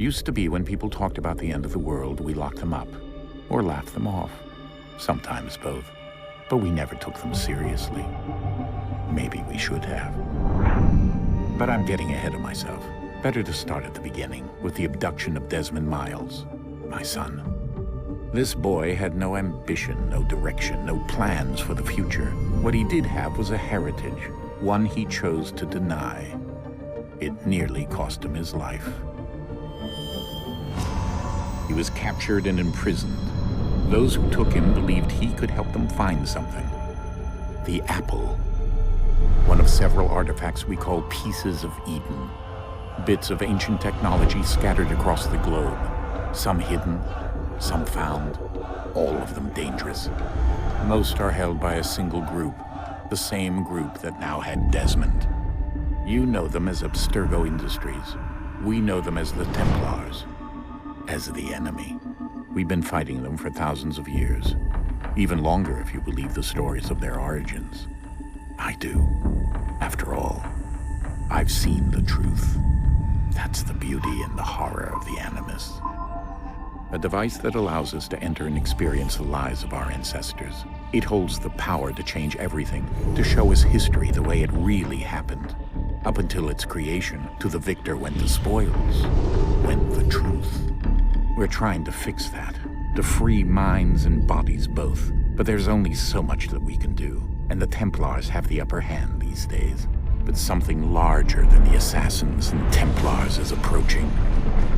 Used to be when people talked about the end of the world, we locked them up, or laughed them off. Sometimes both. But we never took them seriously. Maybe we should have. But I'm getting ahead of myself. Better to start at the beginning, with the abduction of Desmond Miles, my son. This boy had no ambition, no direction, no plans for the future. What he did have was a heritage, one he chose to deny. It nearly cost him his life. He was captured and imprisoned. Those who took him believed he could help them find something. The apple. One of several artifacts we call pieces of Eden. Bits of ancient technology scattered across the globe. Some hidden, some found, all of them dangerous. Most are held by a single group, the same group that now had Desmond. You know them as Abstergo Industries. We know them as the Templars, as the enemy. We've been fighting them for thousands of years, even longer if you believe the stories of their origins. I do. After all, I've seen the truth. That's the beauty and the horror of the Animus. A device that allows us to enter and experience the lives of our ancestors. It holds the power to change everything, to show us history the way it really happened. Up until its creation, to the victor went the spoils, went the truth. We're trying to fix that, to free minds and bodies both. But there's only so much that we can do, and the Templars have the upper hand these days. But something larger than the Assassins and Templars is approaching,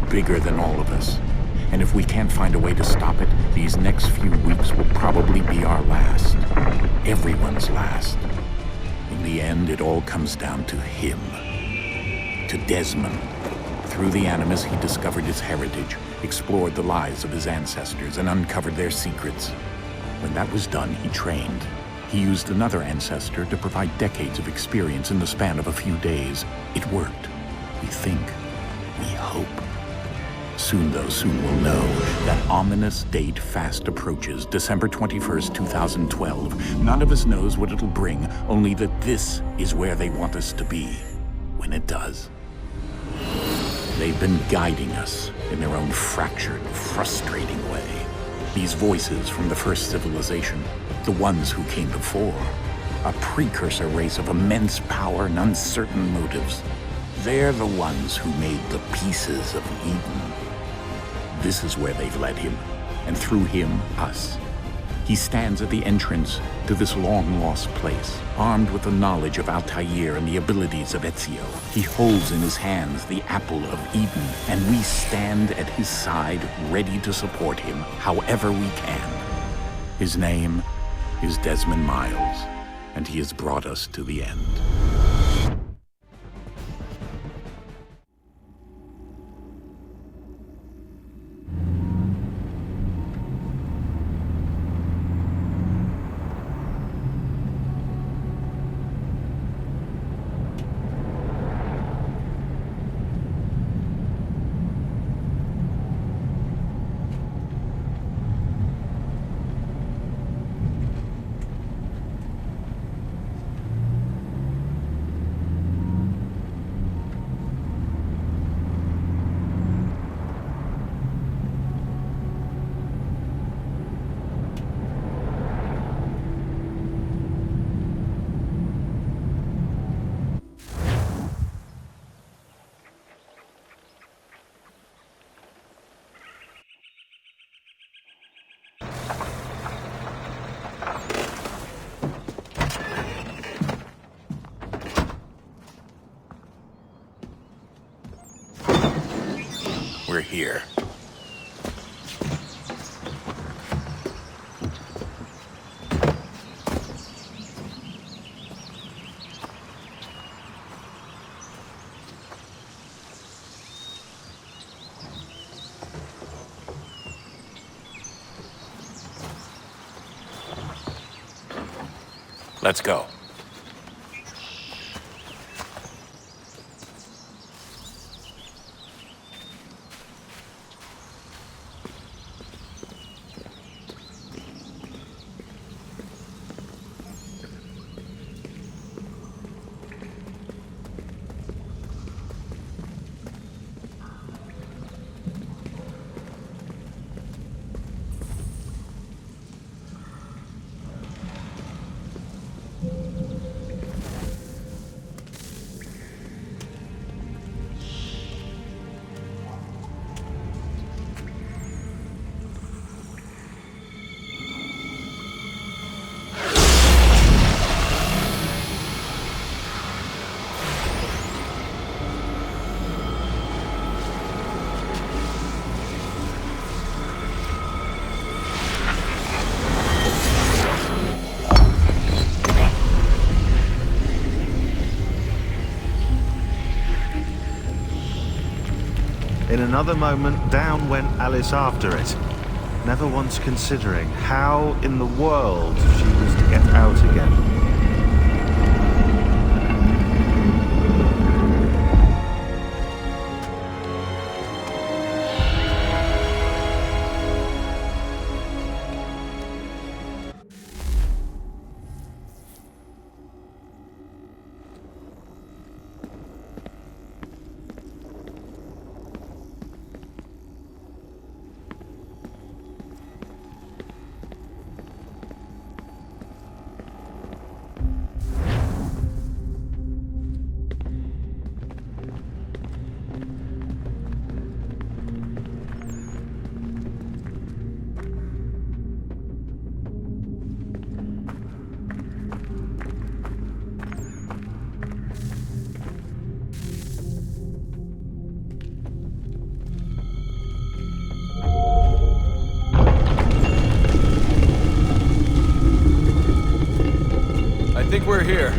bigger than all of us. And if we can't find a way to stop it, these next few weeks will probably be our last. Everyone's last. In the end, it all comes down to him. To Desmond. Through the Animus, he discovered his heritage, explored the lives of his ancestors, and uncovered their secrets. When that was done, he trained. He used another ancestor to provide decades of experience in the span of a few days. It worked. We think. We hope. Soon, though, soon we'll know. That ominous date fast approaches, December 21st, 2012. None of us knows what it'll bring, only that this is where they want us to be, when it does. They've been guiding us in their own fractured, frustrating way. These voices from the first civilization, the ones who came before, a precursor race of immense power and uncertain motives. They're the ones who made the pieces of Eden. This is where they've led him, and through him, us. He stands at the entrance to this long-lost place, armed with the knowledge of Altair and the abilities of Ezio. He holds in his hands the apple of Eden, and we stand at his side, ready to support him however we can. His name is Desmond Miles, and he has brought us to the end. We're here. Let's go. In another moment, down went Alice after it, never once considering how in the world she was to get out again. I think we're here.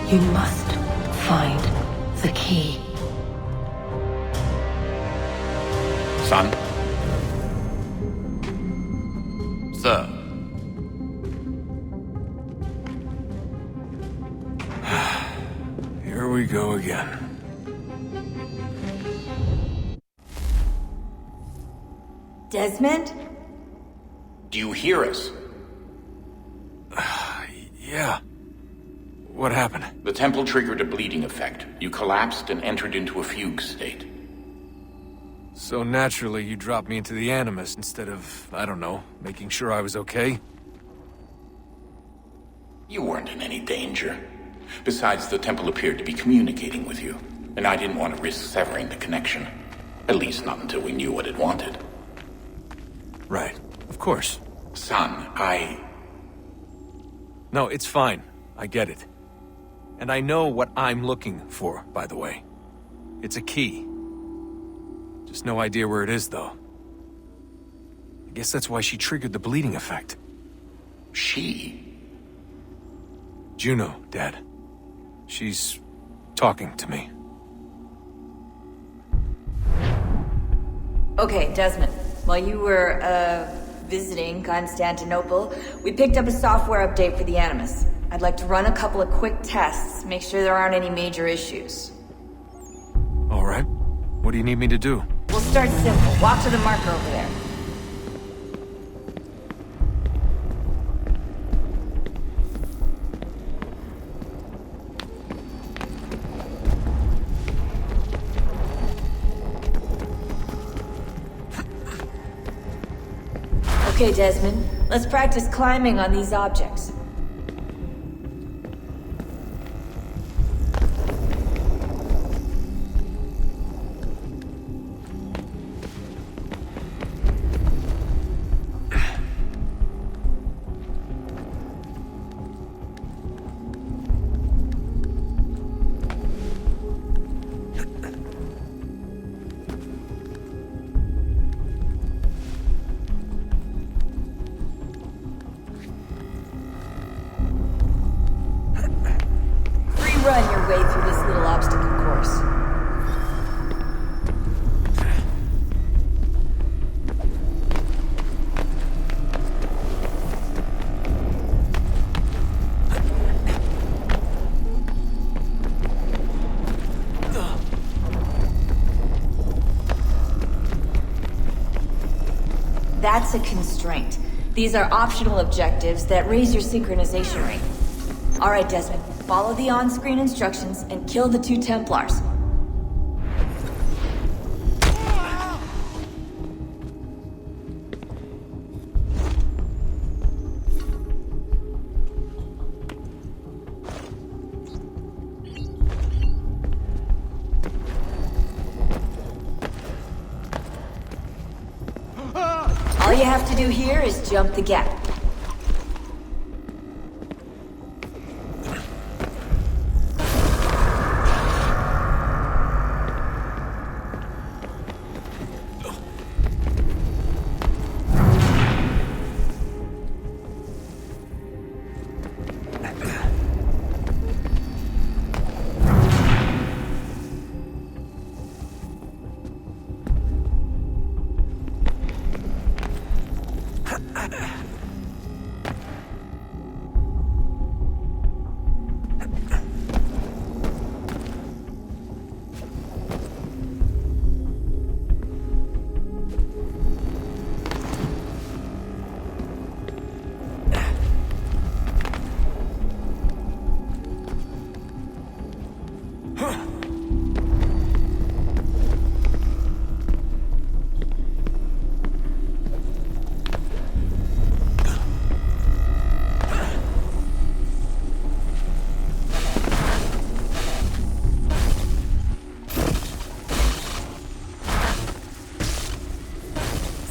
You must find the key. Son? Sir. Here we go again. Desmond? Do you hear us? Yeah. What happened? The temple triggered a bleeding effect. You collapsed and entered into a fugue state. So naturally, you dropped me into the Animus instead of, I don't know, making sure I was okay? You weren't in any danger. Besides, the temple appeared to be communicating with you, and I didn't want to risk severing the connection. At least not until we knew what it wanted. Right. Of course. Son, No, it's fine. I get it. And I know what I'm looking for, by the way. It's a key. Just no idea where it is, though. I guess that's why she triggered the bleeding effect. She? Juno, Dad. She's talking to me. Okay, Desmond. While you were, visiting Constantinople, we picked up a software update for the Animus. I'd like to run a couple of quick tests, make sure there aren't any major issues. All right. What do you need me to do? We'll start simple. Walk to the marker over there. Okay, Desmond. Let's practice climbing on these objects. That's a constraint. These are optional objectives that raise your synchronization rate. Alright, Desmond. Follow the on-screen instructions and kill the 2 Templars. All you have to do here is jump the gap.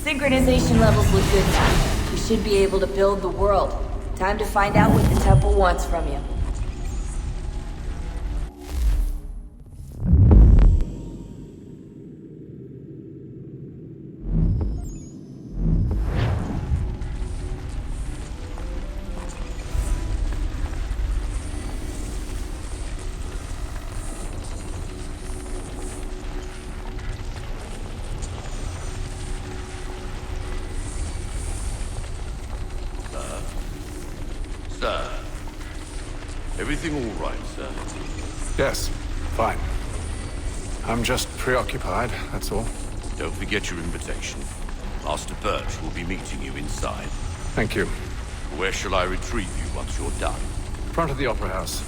Synchronization levels look good now. We should be able to build the world. Time to find out what the temple wants from you. Sir. Everything all right, sir? Yes, fine. I'm just preoccupied, that's all. Don't forget your invitation. Master Birch will be meeting you inside. Thank you. Where shall I retrieve you once you're done? Front of the Opera House.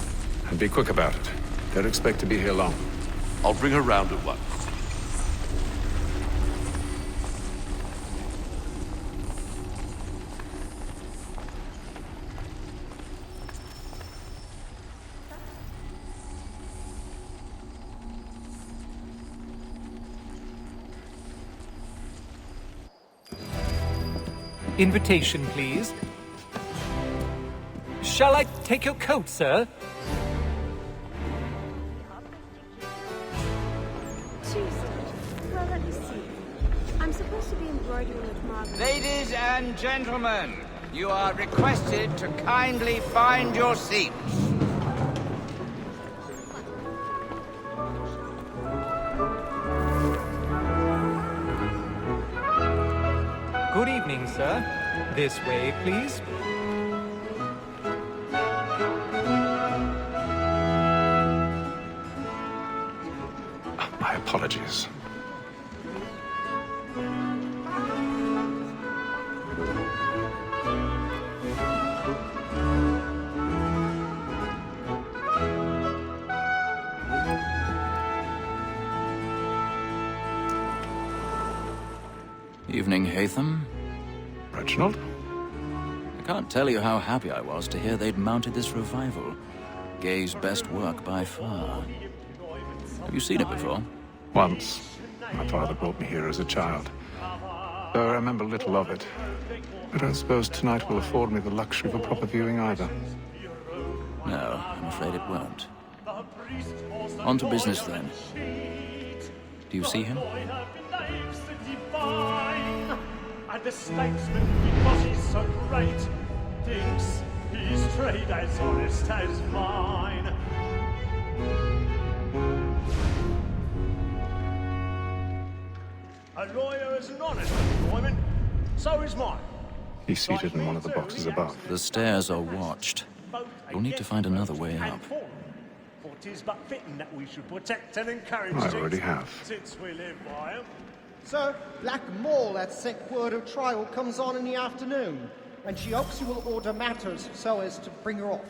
And be quick about it. Don't expect to be here long. I'll bring her round at once. Invitation, please. Shall I take your coat, sir? Tuesday. Well, let me see. I'm supposed to be embroidering with Margaret. Ladies and gentlemen, you are requested to kindly find your seats. Good evening, sir. This way, please. My apologies. Evening, Hatham. Reginald? I can't tell you how happy I was to hear they'd mounted this revival. Gay's best work by far. Have you seen it before? Once. My father brought me here as a child. Though I remember little of it. I don't suppose tonight will afford me the luxury of a proper viewing either. No, I'm afraid it won't. On to business, then. Do you see him? And the statesman, because he's so great, thinks his trade as honest as mine. A lawyer is an honest employment, so is mine. He's seated in one of the boxes above. The stairs are watched. You'll need to find another way up. For 'tis but fitting that we should protect and encourage I already have. since we live by 'em. Sir, Black Mole at sent word her trial comes on in the afternoon, and she hopes you will order matters so as to bring her off.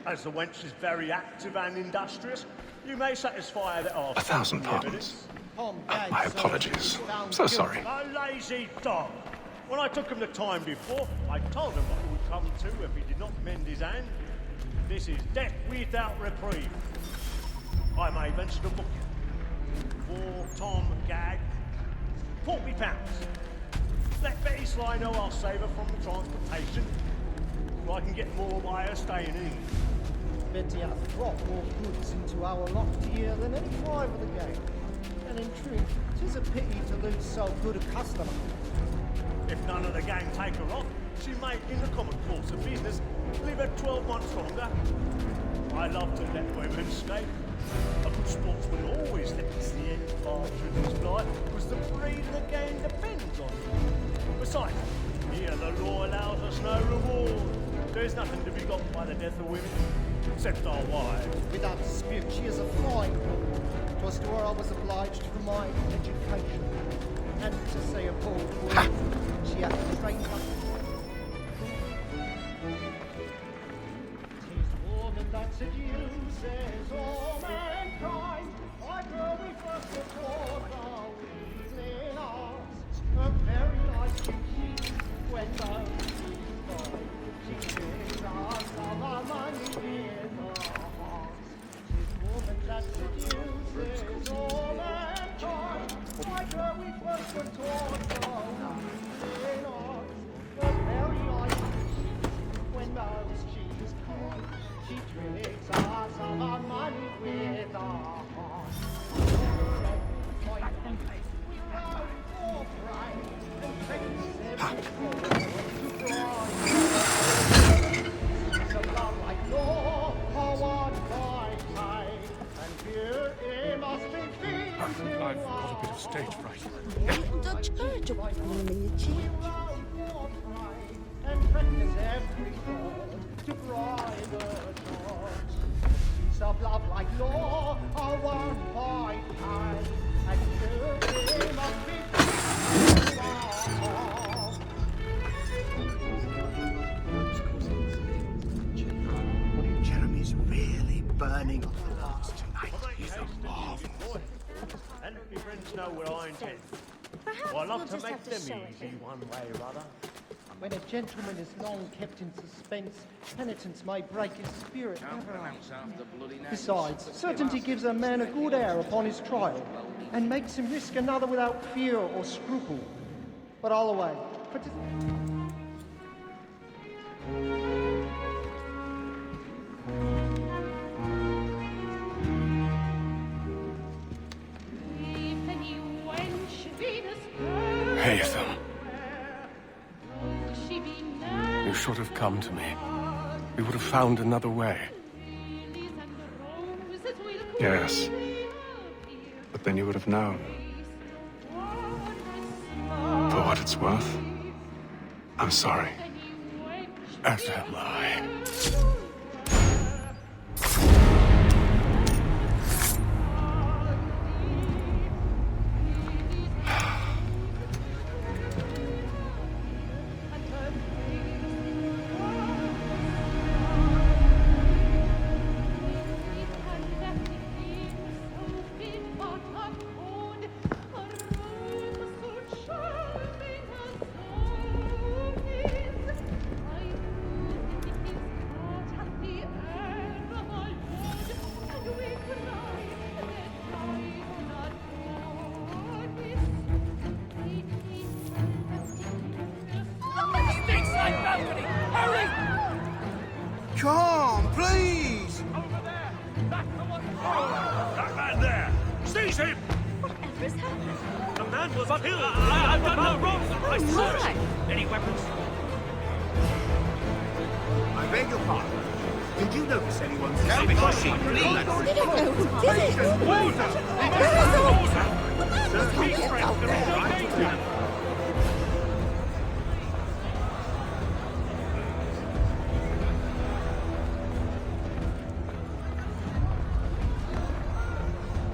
As the wench is very active and industrious, you may satisfy her that after 1,000 pardons. My apologies. So sorry. A lazy dog. When I took him the time before, I told him what it would come to if he did not mend his hand. This is death without reprieve. I may venture to book you. For Tom Gag, £40. Let Betty Sly know I'll save her from the transportation, so I can get more by her staying in. Betty hath brought more goods into our loft here than any drive of the game. And in truth, 'tis a pity to lose so good a customer. If none of the gang take her off, she may, in the common course of business, live her 12 months longer. I love to let women escape. A good sportsman always lets the end partridge fly, because the breed of the game depends on it. Besides, here the law allows us no reward. There's nothing to be got by the death of women, except our wives. Without dispute, she is a fine woman. 'Twas to her I was obliged for my education. And to say a bold word, she hath trained us. 'Tis woman that seduces all mankind. I grow we first before the weasling arts. A very nice she, when those she's gone, she gives us of our money with her heart. 'Tis woman that seduces all mankind. I grow we first before the weasling arts. A very nice she, when those she's gone, she tricks us of our money with her heart. I've got a bit of stage fright. Dutch urge of warming the cheek. And practice every word to bribe the judge. Of love like law are one by time, and you must be Jeremy's really burning off the last tonight. He's a marvel. And my friends know what I intend. Perhaps Well, I love we'll to just make have to them show it easy one way or other. When a gentleman is long kept in suspense, penitence may break his spirit. Besides, certainty gives a man a good air upon his trial, and makes him risk another without fear or scruple. But all away. Haytham. You should have come to me. We would have found another way. Yes. But then you would have known. For what it's worth, I'm sorry. As am I. Come, please! That man there! Seize him! Whatever's happened? The man was killed! I've done no wrong! I swear it! Any weapons? I beg your pardon. Did you notice anyone coming? We don't know who did it. Get out there.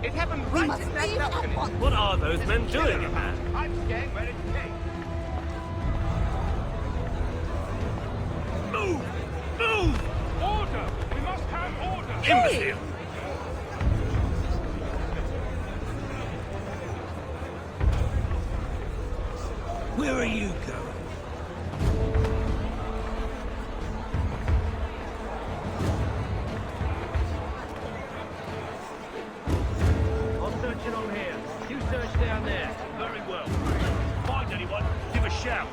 It happened right in that balcony. What are those men doing in there? I'm getting ready to take. Move! Move! Order! We must have order! Hey! Imbecile! Where are you going? I'm searching on here. You search down there. Very well. Find anyone, give a shout.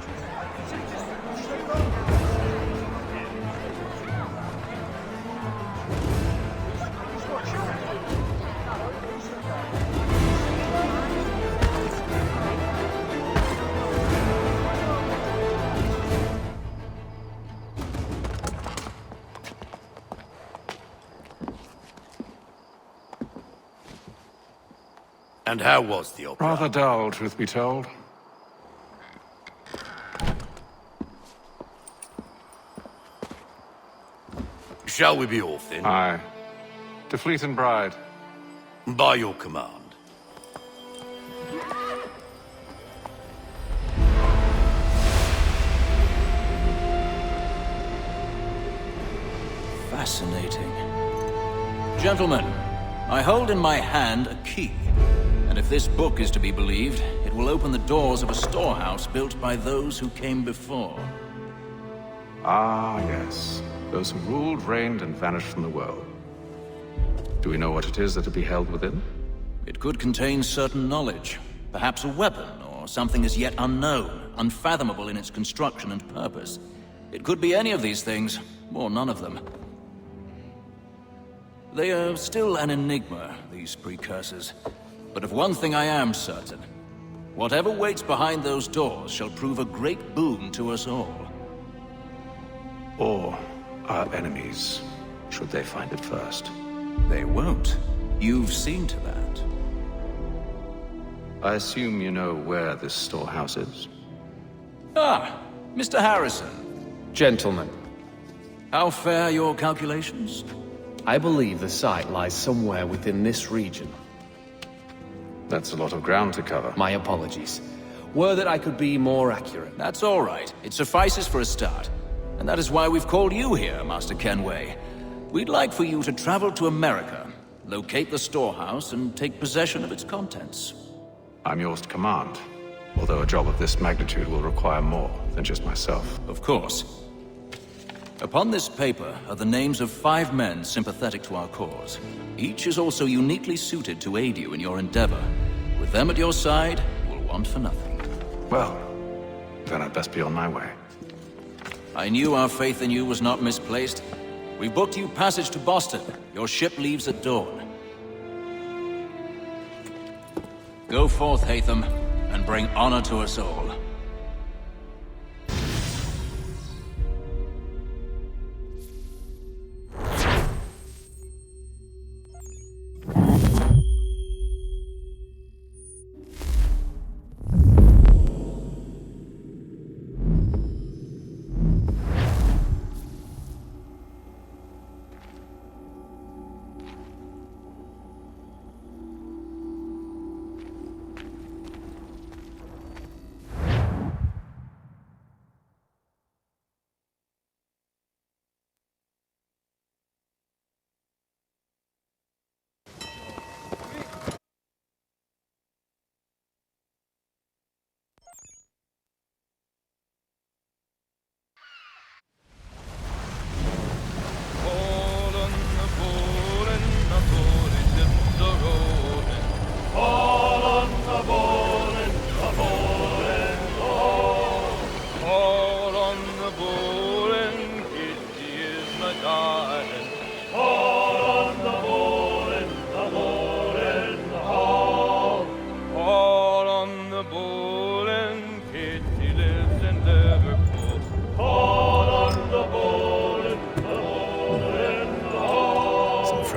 And how was the opera? Rather dull, truth be told. Shall we be off then? Aye. To Fleet and Bride. By your command. Fascinating. Gentlemen, I hold in my hand a key. And if this book is to be believed, it will open the doors of a storehouse built by those who came before. Ah, yes. Those who ruled, reigned, and vanished from the world. Do we know what it is that to be held within? It could contain certain knowledge. Perhaps a weapon, or something as yet unknown, unfathomable in its construction and purpose. It could be any of these things, or none of them. They are still an enigma, these precursors. But of one thing I am certain. Whatever waits behind those doors shall prove a great boon to us all. Or our enemies, should they find it first. They won't. You've seen to that. I assume you know where this storehouse is? Ah, Mr. Harrison. Gentlemen, How fare your calculations? I believe the site lies somewhere within this region. That's a lot of ground to cover. My apologies. Were that I could be more accurate. That's all right. It suffices for a start. And that is why we've called you here, Master Kenway. We'd like for you to travel to America, locate the storehouse, and take possession of its contents. I'm yours to command, although a job of this magnitude will require more than just myself. Of course. Upon this paper are the names of 5 men sympathetic to our cause. Each is also uniquely suited to aid you in your endeavor. With them at your side, you will want for nothing. Well, then I'd best be on my way. I knew our faith in you was not misplaced. We booked you passage to Boston. Your ship leaves at dawn. Go forth, Hatham, and bring honor to us all.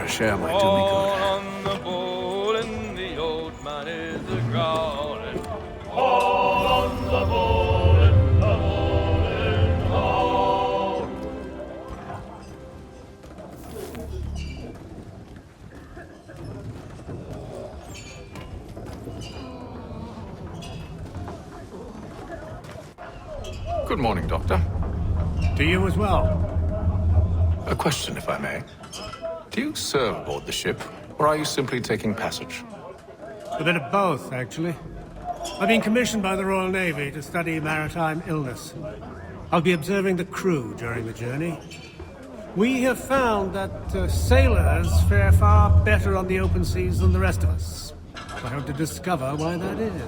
Share might do me good. On the bowl and the old man is a-growling. All on the bowl and the bowling hall. Good morning, Doctor. To you as well. A question, if I may. Do you serve aboard the ship, or are you simply taking passage? A bit of both, actually. I've been commissioned by the Royal Navy to study maritime illness. I'll be observing the crew during the journey. We have found that sailors fare far better on the open seas than the rest of us. I hope to discover why that is.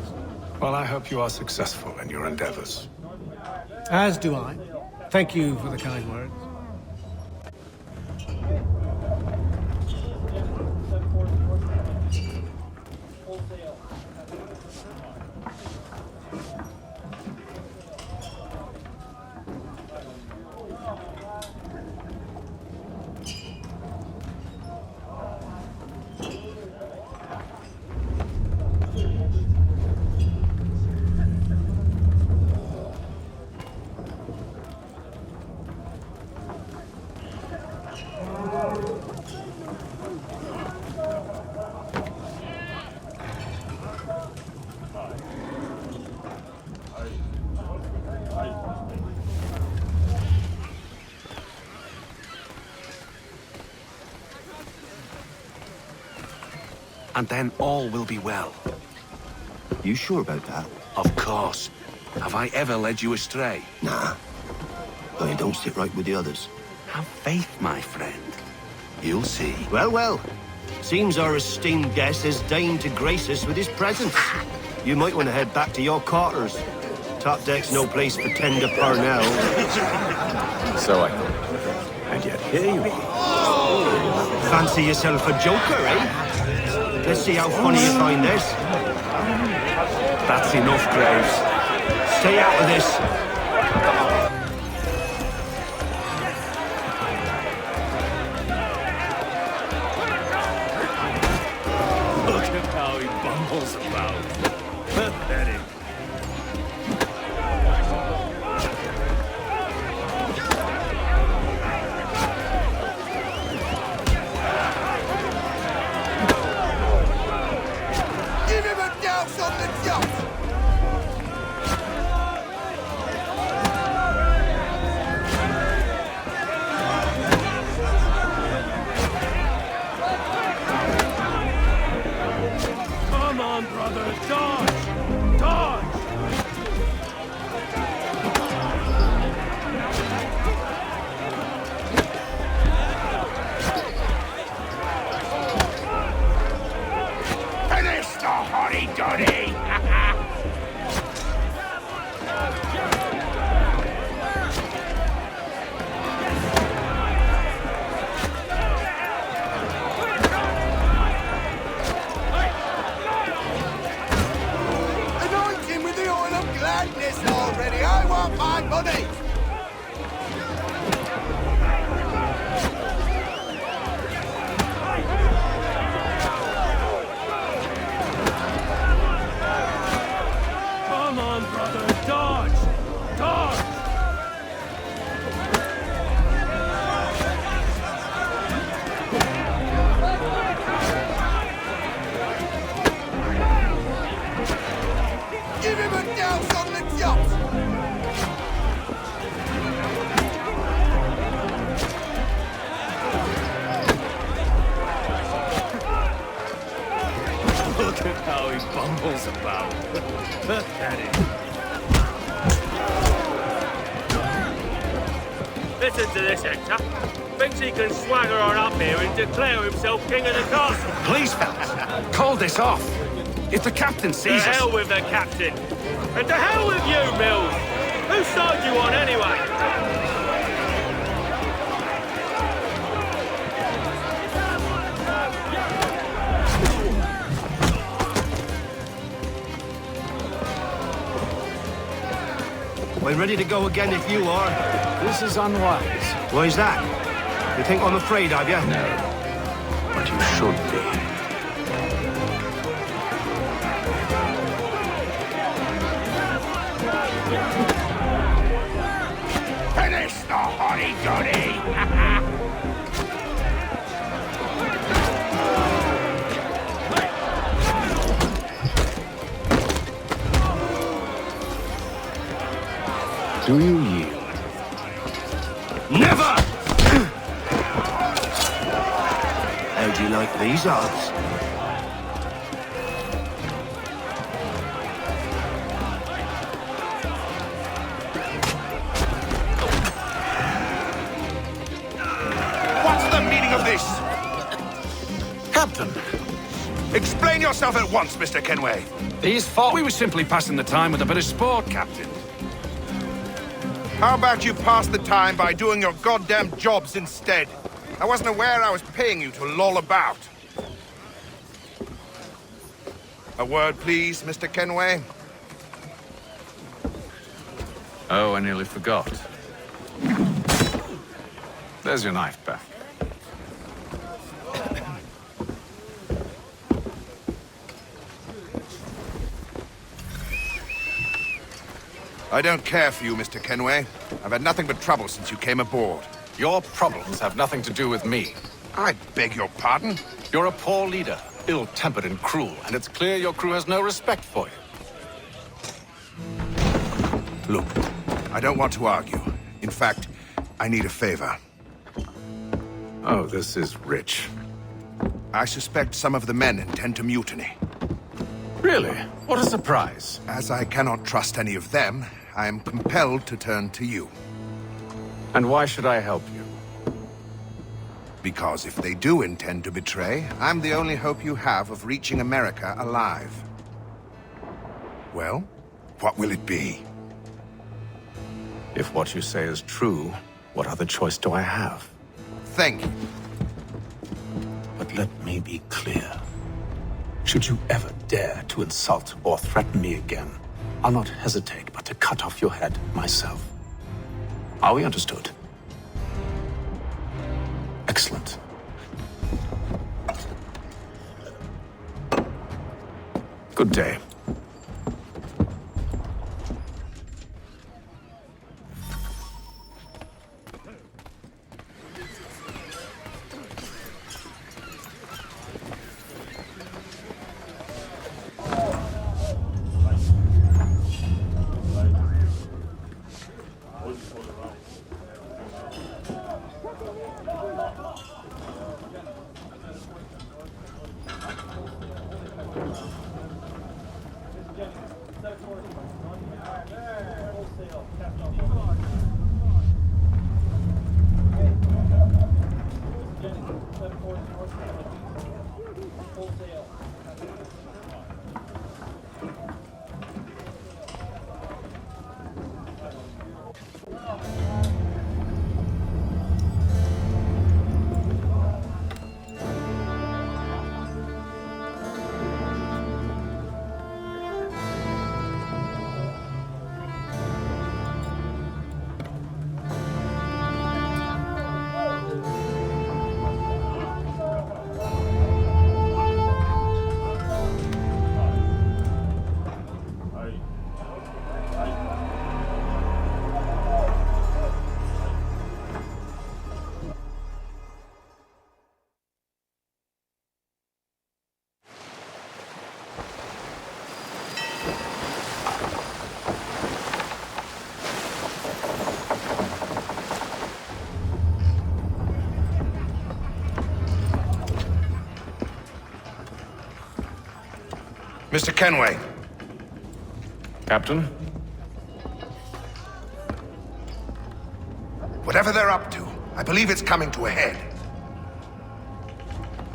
Well, I hope you are successful in your endeavors. As do I. Thank you for the kind words. And then all will be well. You sure about that? Of course. Have I ever led you astray? Nah. But I don't sit right with the others. Have faith, my friend. You'll see. Well, well. Seems our esteemed guest has deigned to grace us with his presence. You might want to head back to your quarters. Top deck's no place for tender Parnell. So I thought. And yet here you are. Fancy yourself a joker, eh? Let's see how funny you find this. That's enough, Graves. Stay out of this. Look at how he bumbles about. Pathetic. Give him a douse on the yacht! Come on, brother, dodge! Dodge! Finish the hotty-dotty! Anoint him with the oil of gladness already! I want my money! Come on, brother, dodge! Dodge! Give him a douse on the yacht! Look at how he bumbles about. Pathetic. Listen to this, Hector. Thinks he can swagger on up here and declare himself king of the castle. Please, fellas, call this off. If the captain To sees us... hell with the captain. And to hell with you, Mills. Whose side you on, anyway? We're ready to go again if you are. This is unwise. Why's that? You think I'm afraid of you? No. But you should be. Finish the hotty-dotty! Do you yield? Never! How do you like these odds? What's the meaning of this? Captain, Explain yourself at once, Mr. Kenway. these fought. We were simply passing the time with a bit of sport, Captain. How about you pass the time by doing your goddamn jobs instead? I wasn't aware I was paying you to loll about. A word, please, Mr. Kenway. Oh, I nearly forgot. There's your knife, Beth. I don't care for you, Mr. Kenway. I've had nothing but trouble since you came aboard. Your problems have nothing to do with me. I beg your pardon? You're a poor leader, ill-tempered and cruel, and it's clear your crew has no respect for you. Look, I don't want to argue. In fact, I need a favor. Oh, this is rich. I suspect some of the men intend to mutiny. Really? What a surprise. As I cannot trust any of them, I am compelled to turn to you. And why should I help you? Because if they do intend to betray, I'm the only hope you have of reaching America alive. Well, what will it be? If what you say is true, what other choice do I have? Thank you. But let me be clear. Should you ever dare to insult or threaten me again, I'll not hesitate but to cut off your head myself. Are we understood? Excellent. Good day. Mr. Kenway. Captain? Whatever they're up to, I believe it's coming to a head.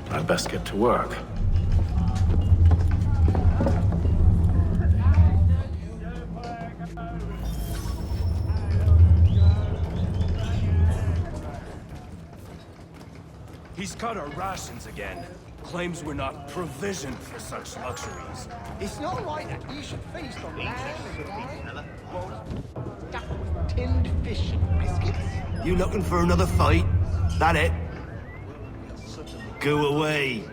I'd best get to work. He's cut our rations again. Claims we're not provisioned for such luxuries. It's not right that you should feast on lamb and duck with tinned fish and biscuits. You looking for another fight? That it? Go away.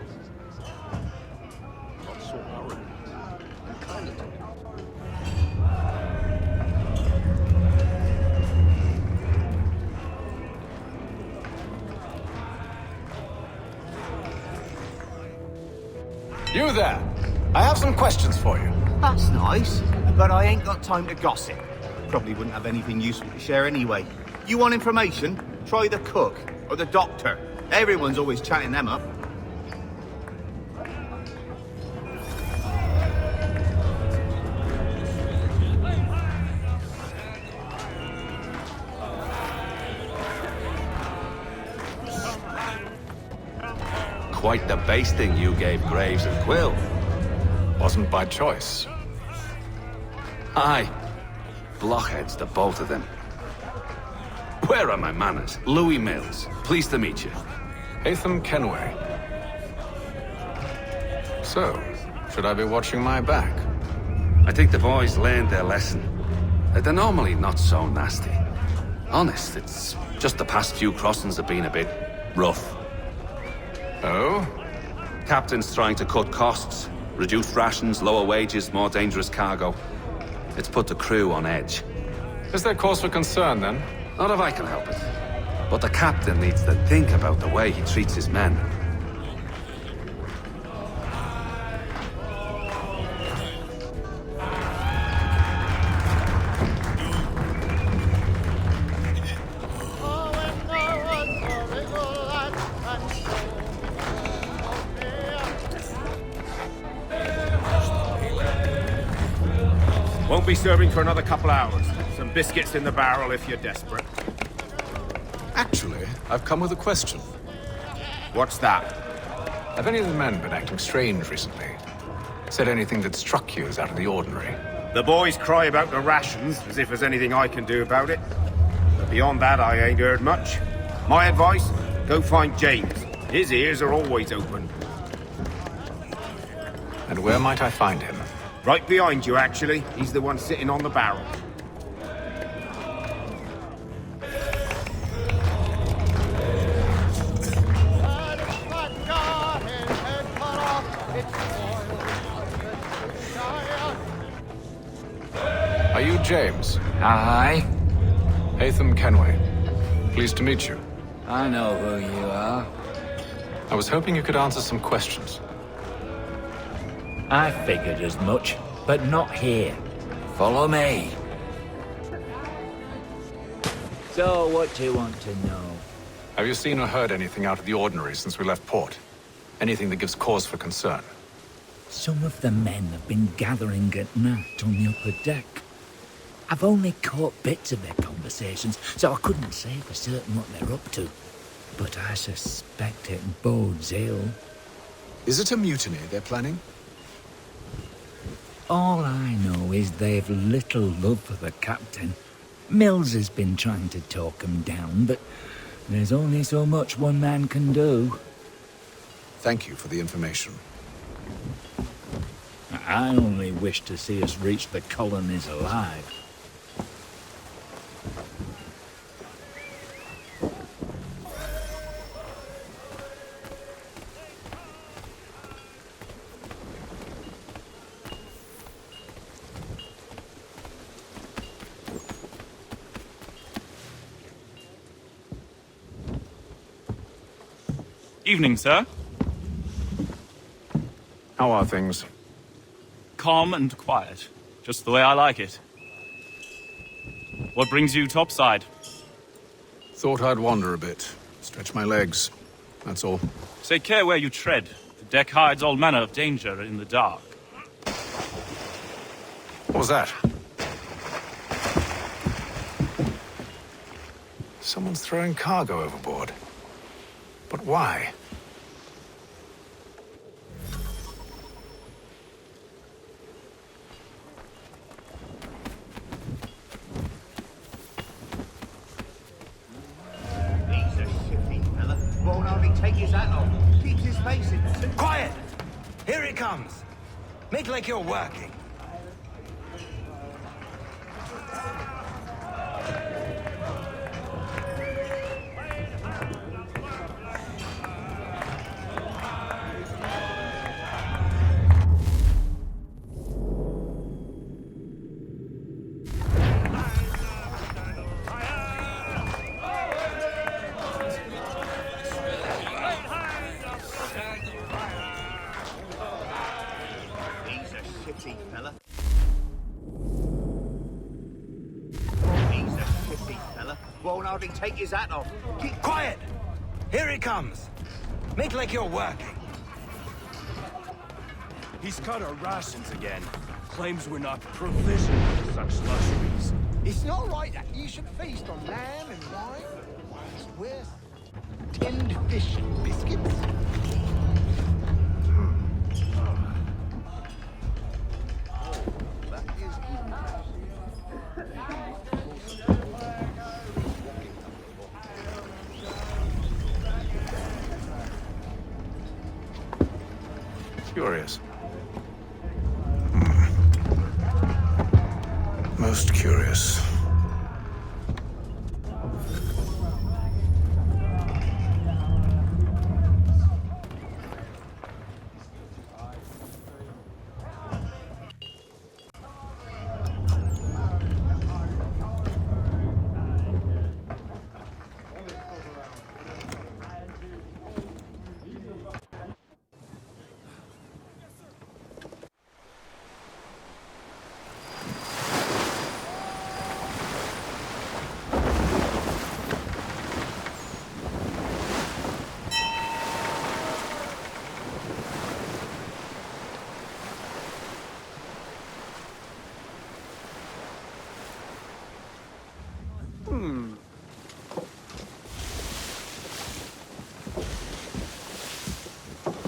You there! I have some questions for you. That's nice, but I ain't got time to gossip. probably wouldn't have anything useful to share anyway. You want information? Try the cook or the doctor. Everyone's always chatting them up. Quite the basting you gave Graves and Quill. Wasn't by choice. Aye. Blockheads, the both of them. Where are my manners? Louis Mills. Pleased to meet you. Hatham Kenway. So, should I be watching my back? I think the boys learned their lesson. They're normally not so nasty. Honest, it's just the past few crossings have been a bit rough. Oh? Captain's trying to cut costs. Reduced rations, lower wages, more dangerous cargo. It's put the crew on edge. Is there cause for concern, then? Not if I can help it. But the captain needs to think about the way he treats his men. Won't be serving for another couple hours. Some biscuits in the barrel if you're desperate. Actually, I've come with a question. What's that? Have any of the men been acting strange recently? Said anything that struck you as out of the ordinary? The boys cry about the rations, as if there's anything I can do about it. But beyond that, I ain't heard much. My advice? Go find James. His ears are always open. And where might I find him? Right behind you, actually. He's the one sitting on the barrel. Are you James? Aye. Hatham Kenway. Pleased to meet you. I know who you are. I was hoping you could answer some questions. I figured as much, but not here. Follow me. So, what do you want to know? Have you seen or heard anything out of the ordinary since we left port? Anything that gives cause for concern? Some of the men have been gathering at night on the upper deck. I've only caught bits of their conversations, so I couldn't say for certain what they're up to. But I suspect it bodes ill. Is it a mutiny they're planning? All I know is they've little love for the captain. Mills has been trying to talk him down, but there's only so much one man can do. Thank you for the information. I only wish to see us reach the colonies alive. Evening, sir. How are things? Calm and quiet. Just the way I like it. What brings you topside? Thought I'd wander a bit. Stretch my legs. That's all. Take care where you tread. The deck hides all manner of danger in the dark. What was that? Someone's throwing cargo overboard. But why? He's a shifty fella. Won't hardly take his hat off. Keeps his face in. Quiet! Here it comes. Make like you're working. won't hardly take his hat off. Keep quiet! Here he comes. Make like you're working. He's cut our rations again. Claims we're not provisioned for such luxuries. It's not right that you should feast on lamb and wine. It's worse. Tinned fish and biscuits. Curious. Most curious.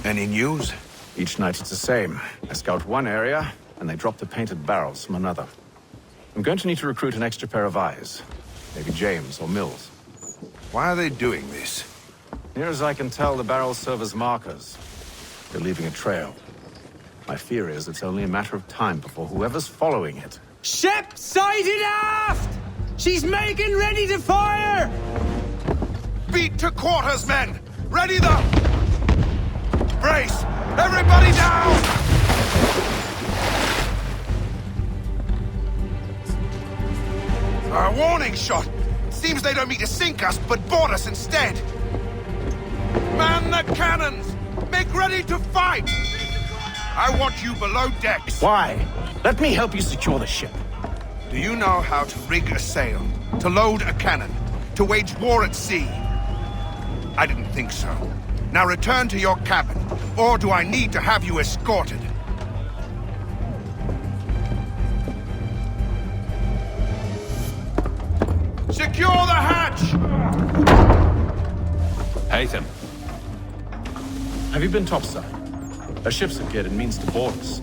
Any news? Each night it's the same. I scout one area, and they drop the painted barrels from another. I'm going to need to recruit an extra pair of eyes. Maybe James or Mills. Why are they doing this? Near as I can tell, the barrels serve as markers. They're leaving a trail. My fear is it's only a matter of time before whoever's following it... Ship sighted aft! She's making ready to fire! Beat to quarters, men! Ready the... Brace! Everybody down! A warning shot! Seems they don't mean to sink us, but board us instead! Man the cannons! Make ready to fight! I want you below decks. Why? Let me help you secure the ship. Do you know how to rig a sail? To load a cannon? To wage war at sea? I didn't think so. Now return to your cabin, or do I need to have you escorted? Secure the hatch! Haytham. Have you been topside? A ship's appeared and means to board us.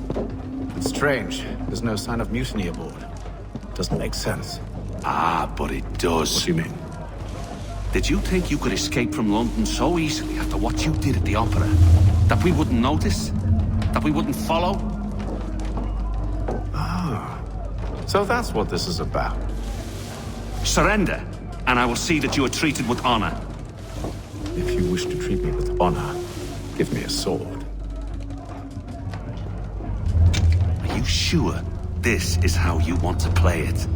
It's strange. There's no sign of mutiny aboard. Doesn't make sense. Ah, but it does. What do you mean? Did you think you could escape from London so easily after what you did at the Opera? That we wouldn't notice? That we wouldn't follow? Ah. So that's what this is about. Surrender, and I will see that you are treated with honor. If you wish to treat me with honor, give me a sword. Are you sure this is how you want to play it?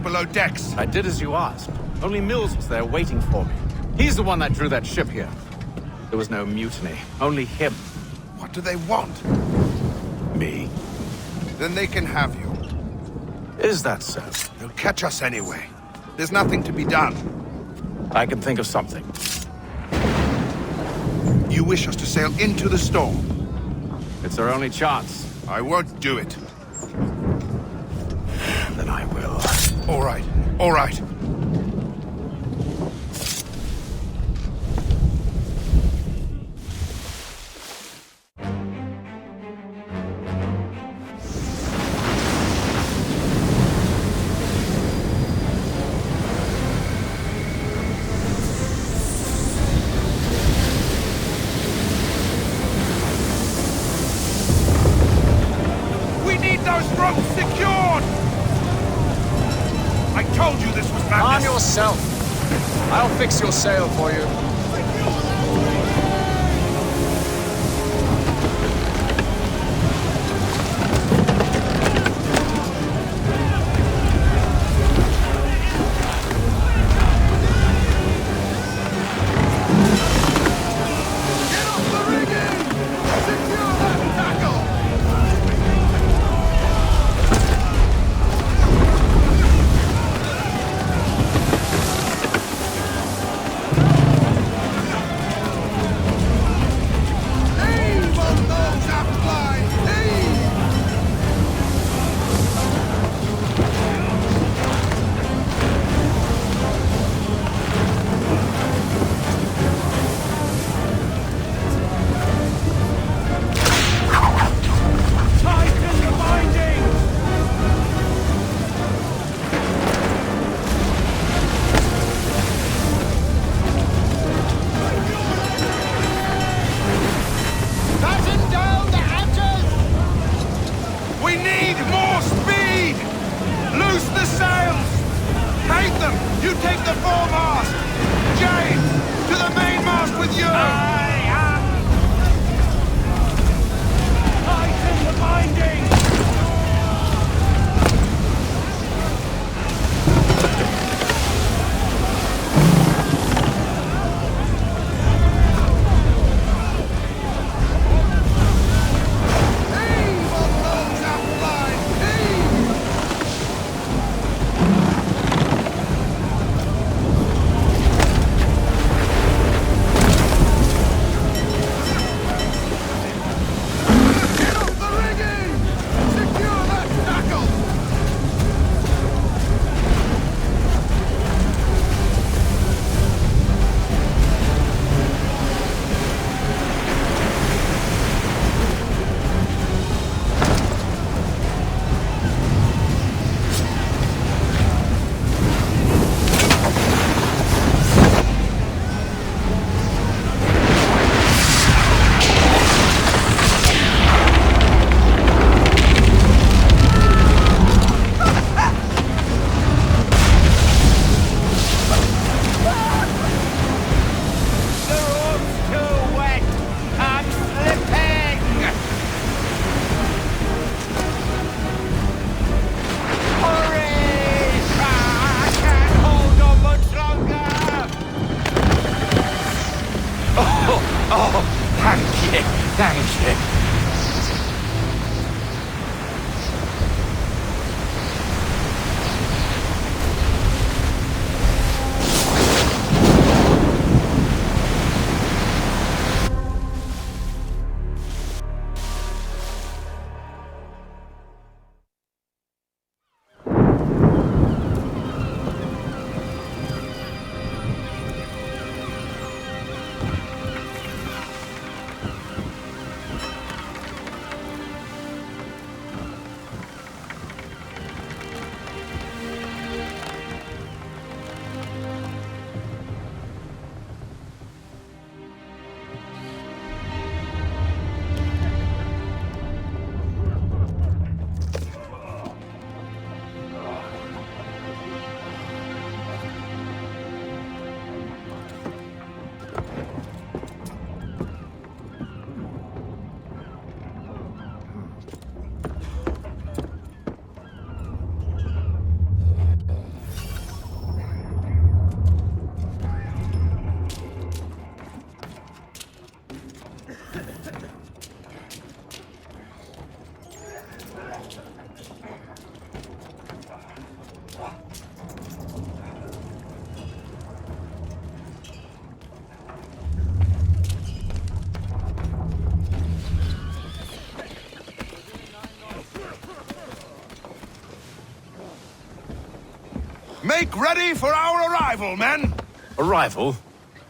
Below decks. I did as you asked. Only Mills was there waiting for me. He's the one that drew that ship here. There was no mutiny, only him. What do they want? Me. Then they can have you. Is that so? They'll catch us anyway. There's nothing to be done. I can think of something. You wish us to sail into the storm? It's our only chance. I won't do it. Then I will. All right, all right. myself. I'll fix your sail for you. Make ready for our arrival, men! Arrival?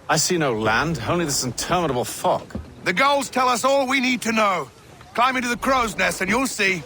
I see no land, only this interminable fog. The gulls tell us all we need to know. Climb into the crow's nest and you'll see.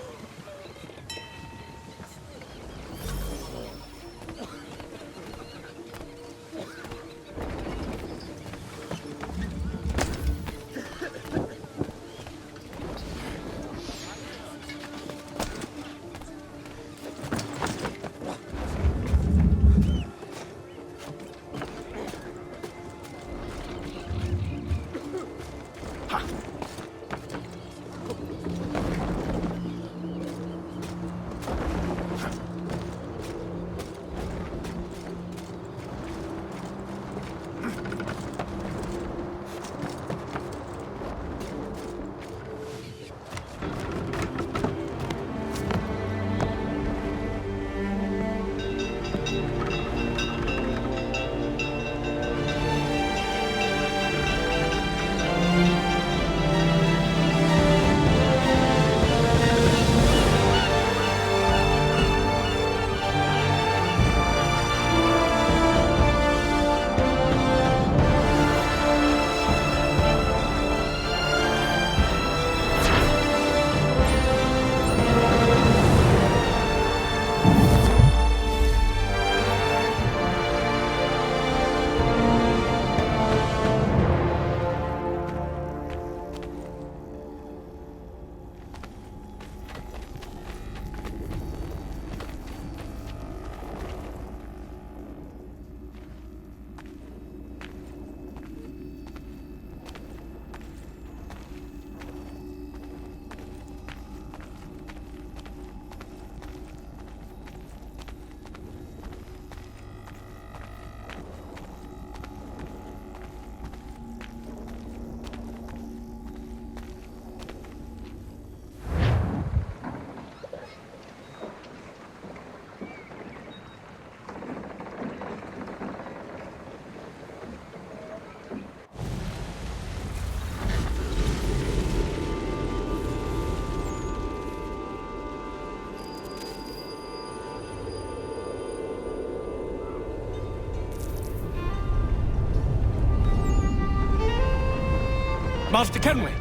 Master Kenway!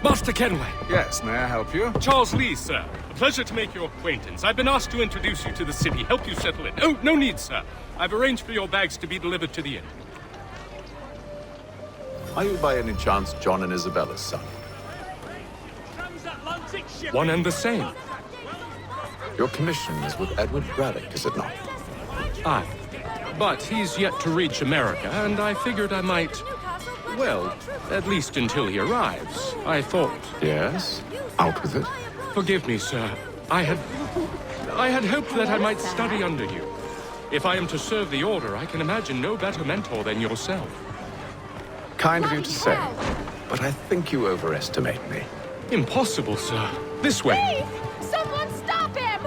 Master Kenway! Yes, may I help you? Charles Lee, sir. A pleasure to make your acquaintance. I've been asked to introduce you to the city, help you settle in. Oh, no need, sir. I've arranged for your bags to be delivered to the inn. Are you by any chance John and Isabella's son? One and the same. Your commission is with Edward Braddock, is it not? Aye. But he's yet to reach America, and I figured I might... Well, at least until he arrives. I thought... Yes? Out with it. Forgive me, sir. I had hoped that I might study under you. If I am to serve the Order, I can imagine no better mentor than yourself. Kind of you to say, but I think you overestimate me. Impossible, sir. This way. Thief! Someone stop him!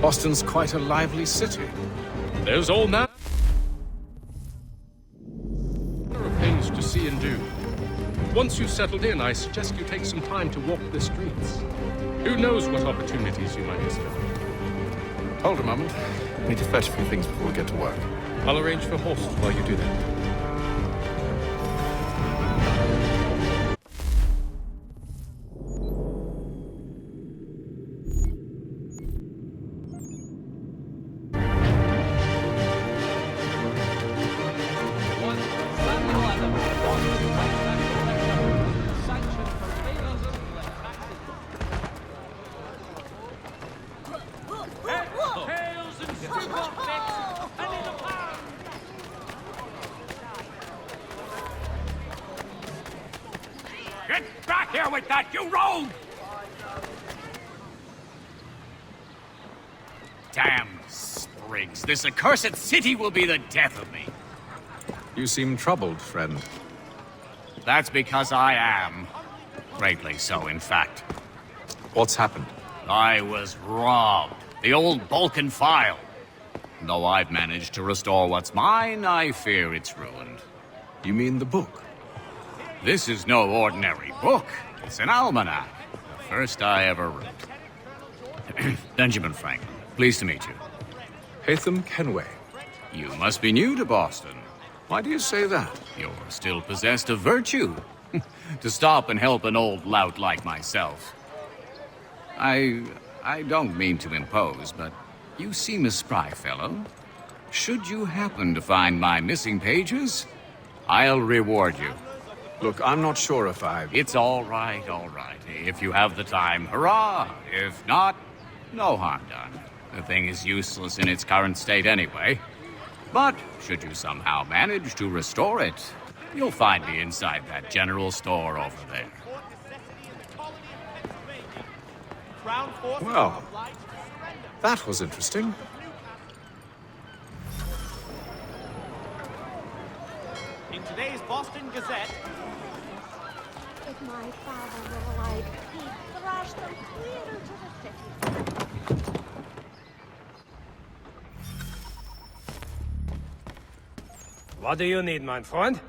Boston's quite a lively city. There's all manner of things to see and do. Once you've settled in, I suggest you take some time to walk the streets. Who knows what opportunities you might discover. Hold a moment. I need to fetch a few things before we get to work. I'll arrange for horses while you do that. Get back here with that, you rogue! Damn sprigs. This accursed city will be the death of me. You seem troubled, friend. That's because I am. Greatly so, in fact. What's happened? I was robbed. The old Balkan file. Though I've managed to restore what's mine, I fear it's ruined. You mean the book? This is no ordinary book. It's an almanac. The first I ever wrote. Benjamin Franklin, pleased to meet you. Haytham Kenway. You must be new to Boston. Why do you say that? You're still possessed of virtue. To stop and help an old lout like myself. I don't mean to impose, but you seem a spry fellow. Should you happen to find my missing pages, I'll reward you. Look, I'm not sure if I... It's all right, all right. If you have the time, hurrah! If not, no harm done. The thing is useless in its current state anyway. But should you somehow manage to restore it, you'll find me inside that general store over there. Well, that was interesting. In today's Boston Gazette. If my father were alive, he'd thrash them clear into the city. What do you need, my friend?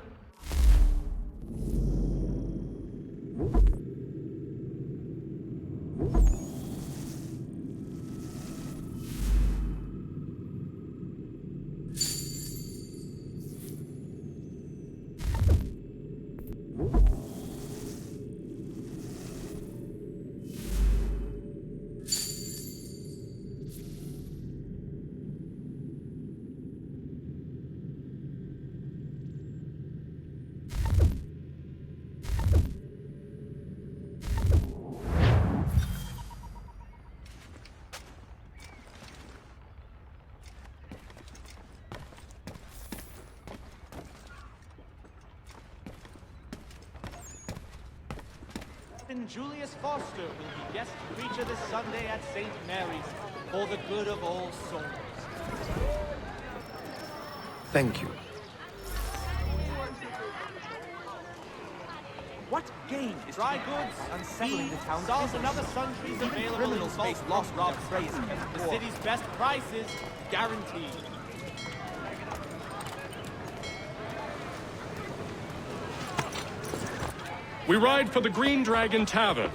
Julius Foster will be guest preacher this Sunday at St. Mary's for the good of all souls. Thank you. What game is dry goods, unsettling the town, stars and other sundries available in space lost Rob Fraser. The city's best prices guaranteed. We ride for the Green Dragon Tavern.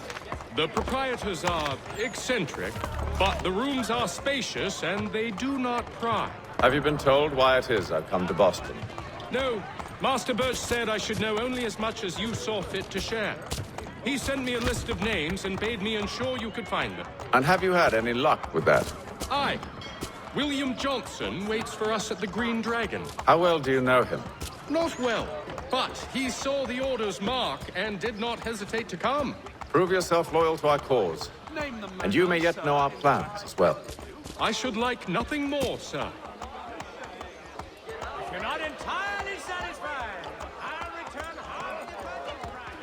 The proprietors are eccentric, but the rooms are spacious and they do not pry. Have you been told why it is I've come to Boston? No, Master Birch said I should know only as much as you saw fit to share. He sent me a list of names and bade me ensure you could find them. And have you had any luck with that? Aye. William Johnson waits for us at the Green Dragon. How well do you know him? Not well, but he saw the order's mark and did not hesitate to come. Prove yourself loyal to our cause. And you may yet know our plans as well. I should like nothing more, sir. If you're not entirely satisfied, I'll return half the purchase price.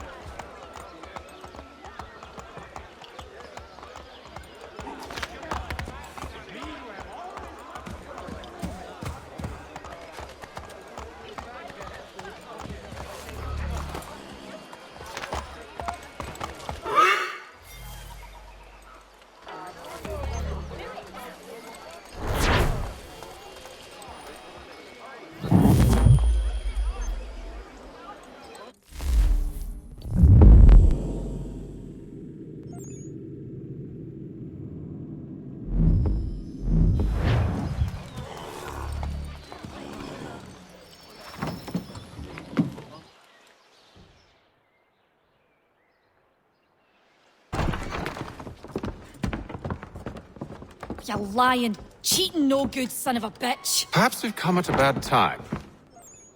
You lying, cheating, no good son of a bitch. Perhaps we've come at a bad time.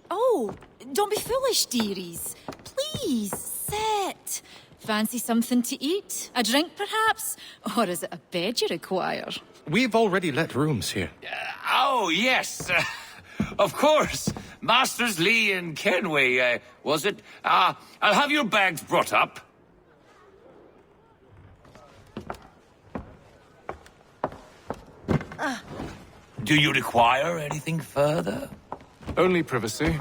Oh, don't be foolish, dearies. Please, sit. Fancy something to eat? A drink, perhaps? Or is it a bed you require? We've already let rooms here. Oh, yes. Of course. Masters Lee and Kenway, was it? I'll have your bags brought up. Do you require anything further? Only privacy.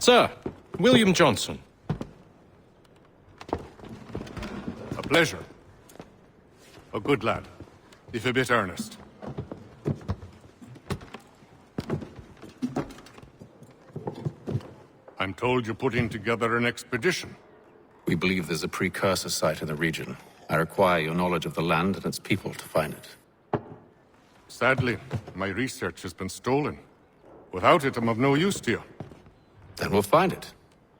Sir, William Johnson. A pleasure. A good lad, if a bit earnest. I'm told you're putting together an expedition. We believe there's a precursor site in the region. I require your knowledge of the land and its people to find it. Sadly, my research has been stolen. Without it, I'm of no use to you. Then we'll find it.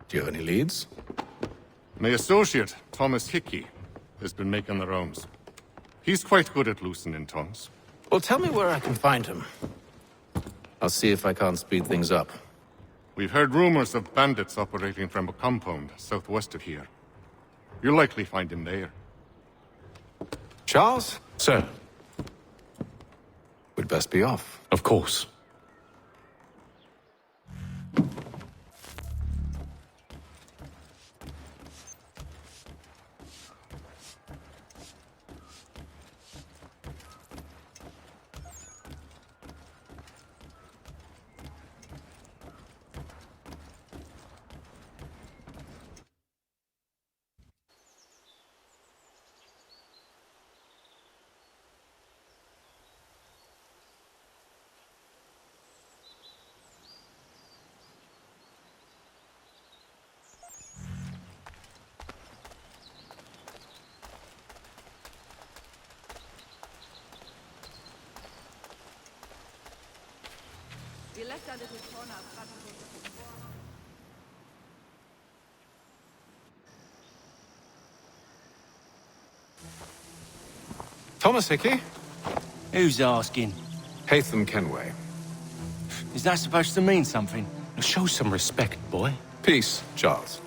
Do you have any leads? My associate, Thomas Hickey, has been making the rounds. He's quite good at loosening tongues. Well, tell me where I can find him. I'll see if I can't speed things up. We've heard rumors of bandits operating from a compound southwest of here. You'll likely find him there. Charles? Sir. We'd best be off. Of course. Thomas Hickey? Who's asking? Haytham Kenway. Is that supposed to mean something? Show some respect, boy. Peace, Charles.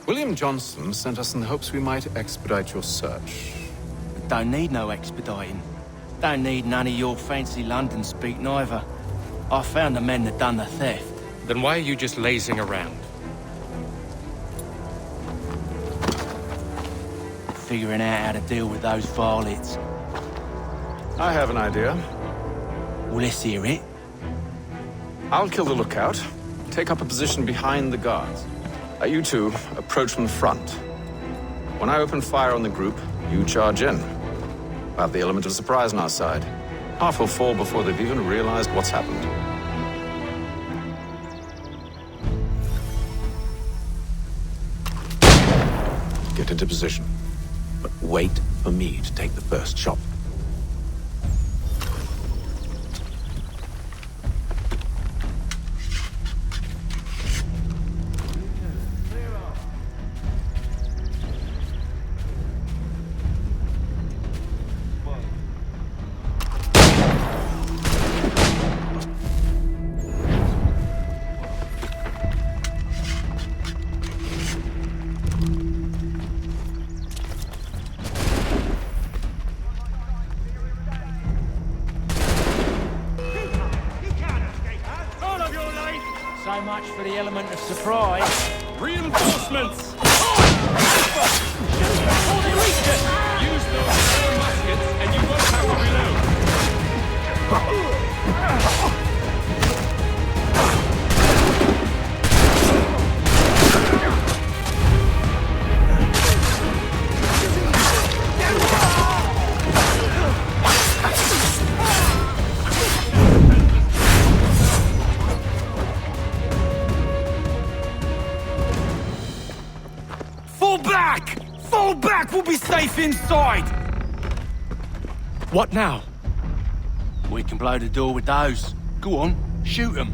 William Johnson sent us in the hopes we might expedite your search. Don't need no expediting. Don't need none of your fancy London speak neither. I found the men that done the theft. Then why are you just lazing around? Figuring out how to deal with those varlets. I have an idea. Well, let's hear it. I'll kill the lookout. Take up a position behind the guards. You two approach from the front. When I open fire on the group, you charge in. We'll have the element of surprise on our side. Half will fall before they've even realized what's happened. Get into position. But wait for me to take the first shot. So much for the element of surprise. Reinforcements! Use those 4 muskets and you won't have to reload. Fall back! We'll be safe inside! What now? We can blow the door with those. Go on, shoot them.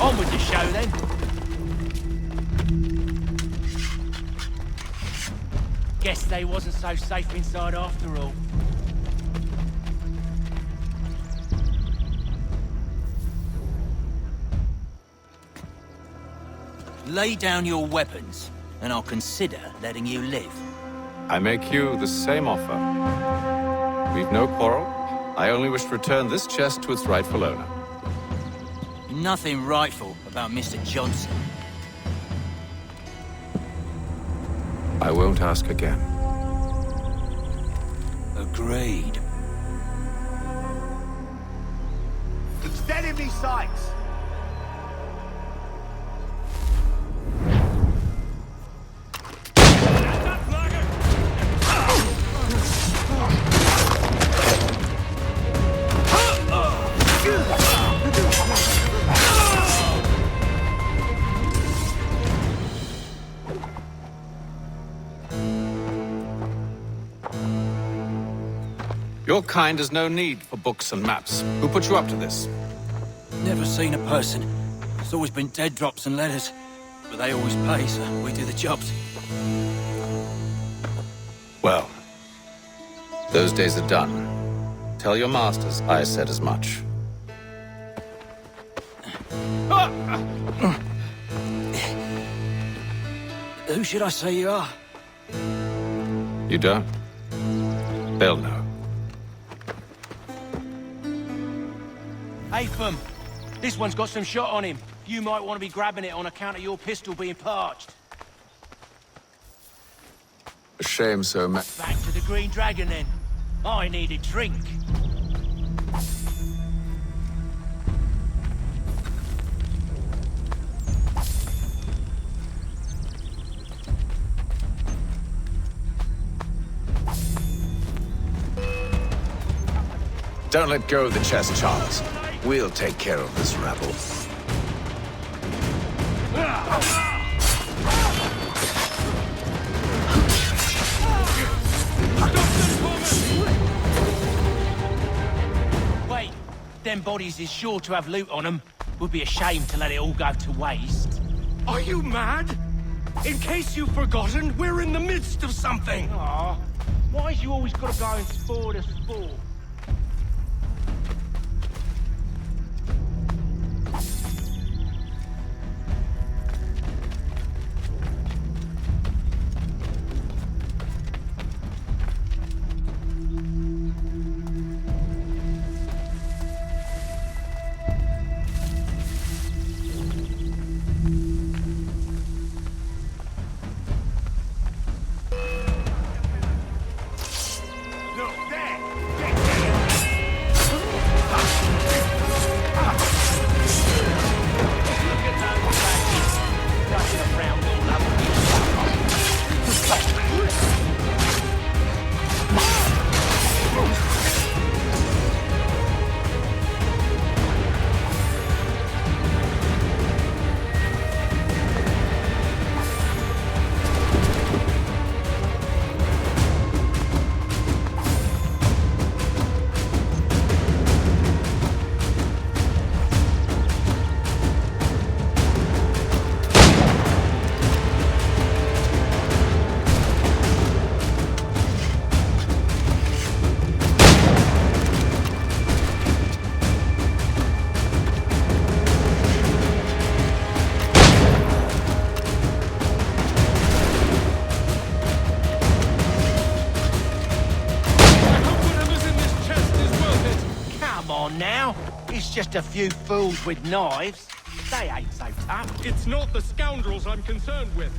On with your show then. Guess they wasn't so safe inside after all. Lay down your weapons, and I'll consider letting you live. I make you the same offer. We've no quarrel. I only wish to return this chest to its rightful owner. Nothing rightful about Mr. Johnson. I won't ask again. Agreed. It's dead in me sights! Your kind has no need for books and maps. Who put you up to this? Never seen a person. It's always been dead drops and letters. But they always pay, so we do the jobs. Well, those days are done. Tell your masters I said as much. Who should I say you are? You don't? They'll know. Hey, Fum. This one's got some shot on him. You might want to be grabbing it on account of your pistol being parched. A shame so much. Back to the Green Dragon, then. I need a drink. Don't let go of the chest, Charles. We'll take care of this rebel. Wait, them bodies is sure to have loot on them. Would be a shame to let it all go to waste. Are you mad? In case you've forgotten, we're in the midst of something. Aw, why's you always gotta go and spoil the sport? Just a few fools with knives. They ain't so tough. It's not the scoundrels I'm concerned with.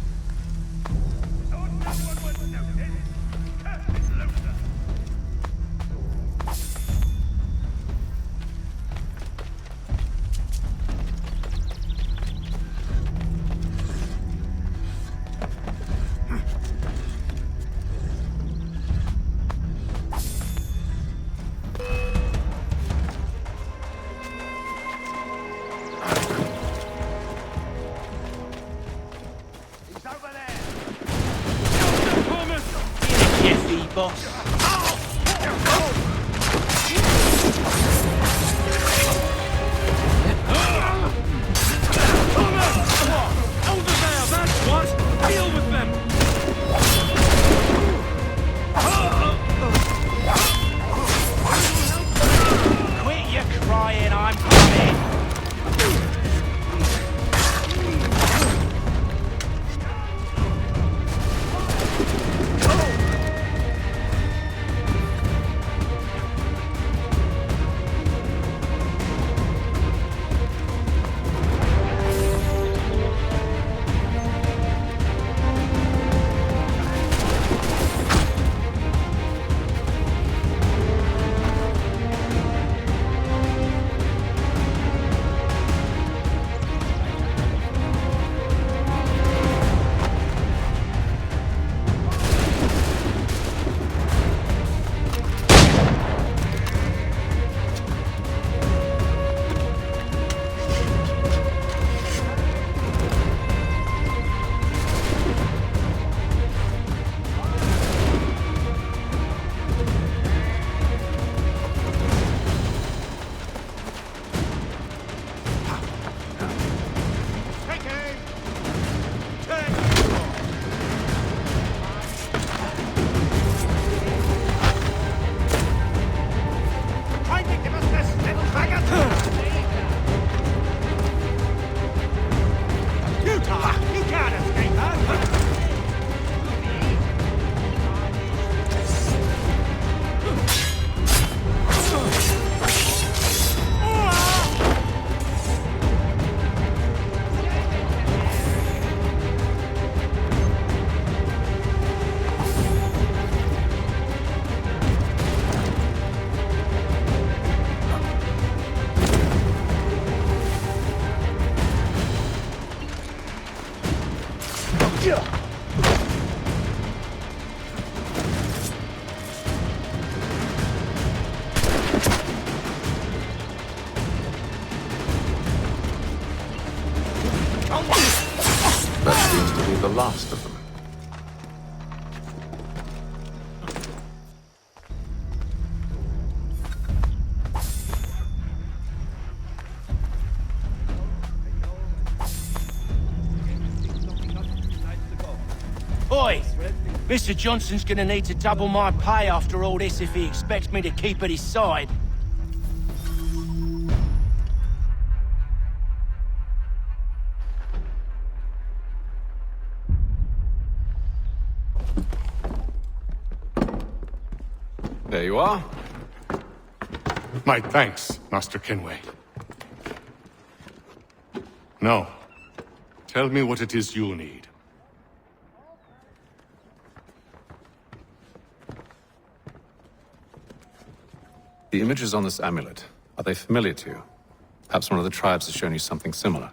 Boss. last of them. Oi! Mr. Johnson's gonna need to double my pay after all this if he expects me to keep at his side. There you are. My thanks, Master Kenway. Now, tell me what it is you need. The images on this amulet, are they familiar to you? Perhaps one of the tribes has shown you something similar.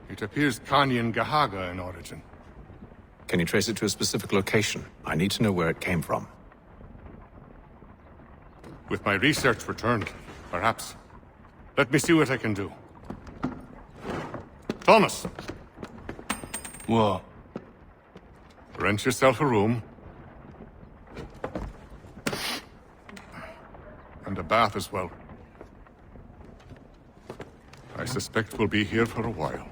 It appears Kanyan Gahaga in origin. Can you trace it to a specific location? I need to know where it came from. With my research returned, perhaps. Let me see what I can do. Thomas! What? Rent yourself a room. And a bath as well. I suspect we'll be here for a while.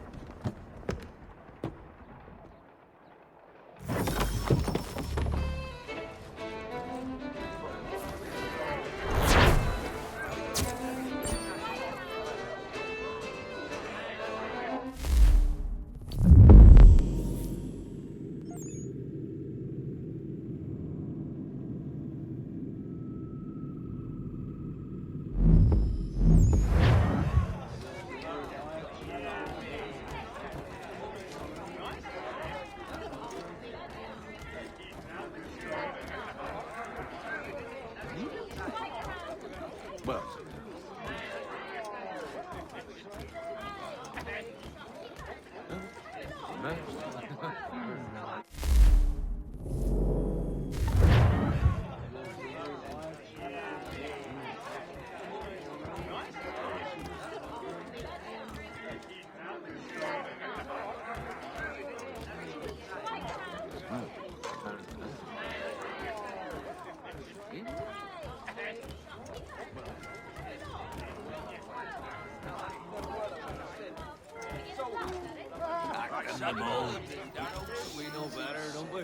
We know better, don't we?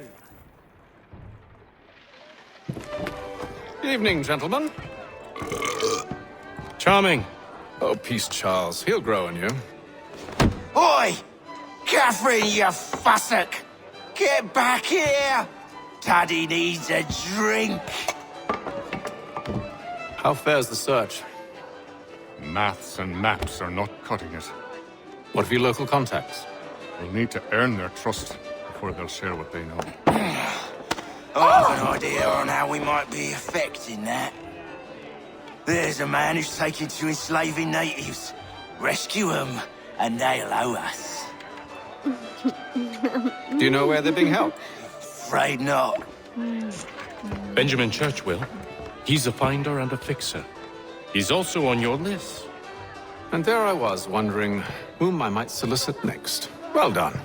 Evening, gentlemen. Charming. Oh, peace, Charles. He'll grow on you. Oi! Catherine, you fussock! Get back here! Daddy needs a drink! How fares the search? Maths and maps are not cutting it. What of your local contacts? We'll need to earn their trust before they'll share what they know. I have an idea on how we might be affecting that. There's a man who's taken to enslaving natives. Rescue them, and they'll owe us. Do you know where they're being held? Afraid not. Benjamin Church will. He's a finder and a fixer. He's also on your list. And there I was, wondering whom I might solicit next. Well done.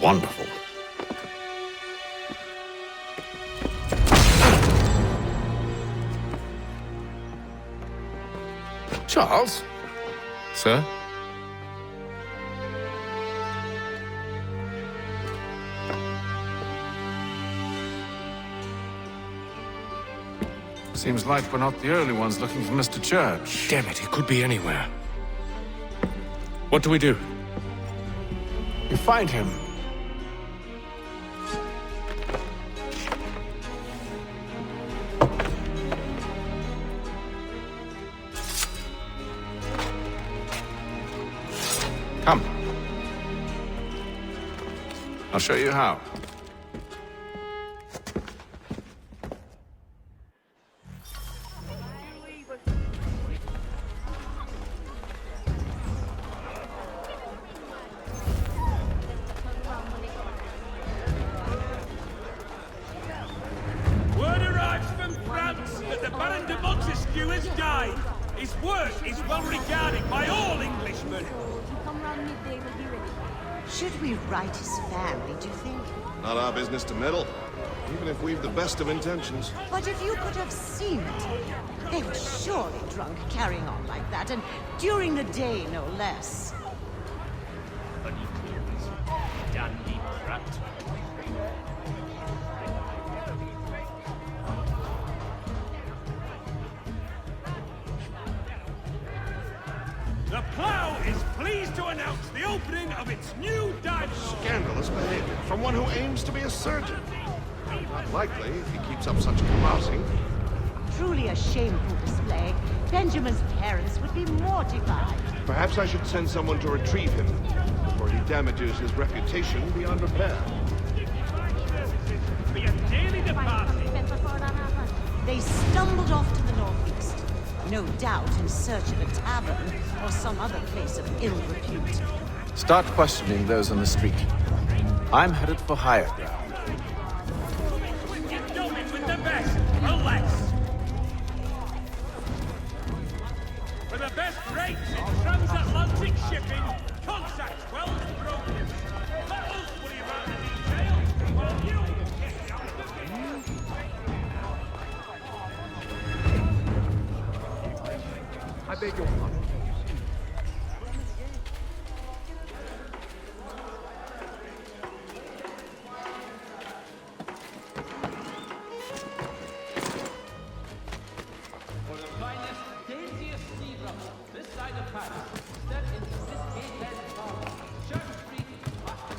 Wonderful. Charles? Sir? Seems like we're not the only ones looking for Mr. Church. Damn it, he could be anywhere. What do we do? You find him. Come. I'll show you how. Word arrives from France that the Baron de Montesquieu has died. His work is well regarded by all Englishmen. Should we write his family, do you think? Not our business to meddle, even if we've the best of intentions. But if you could have seen it, they were surely drunk carrying on like that, and during the day, no less. Dandy brat. The Plough is pleased to announce the opening of its new dive bar. Scandalous behavior from one who aims to be a surgeon. Not likely if he keeps up such carousing. Truly a shameful display. Benjamin's parents would be mortified. Perhaps I should send someone to retrieve him before he damages his reputation beyond repair. Be a daily departure. They stumbled off to the northeast, no doubt in search of a tavern or some other place of ill repute. Start questioning those on the street. I'm headed for higher ground. Get going with the best, or less. For the best rates in transatlantic shipping, contact Wells Brokers. Let us worry about the details while you get on the I beg your pardon. For the finest, daintiest sea grubble, this side of Paris, step into this gate-led bar. Church Street, Master.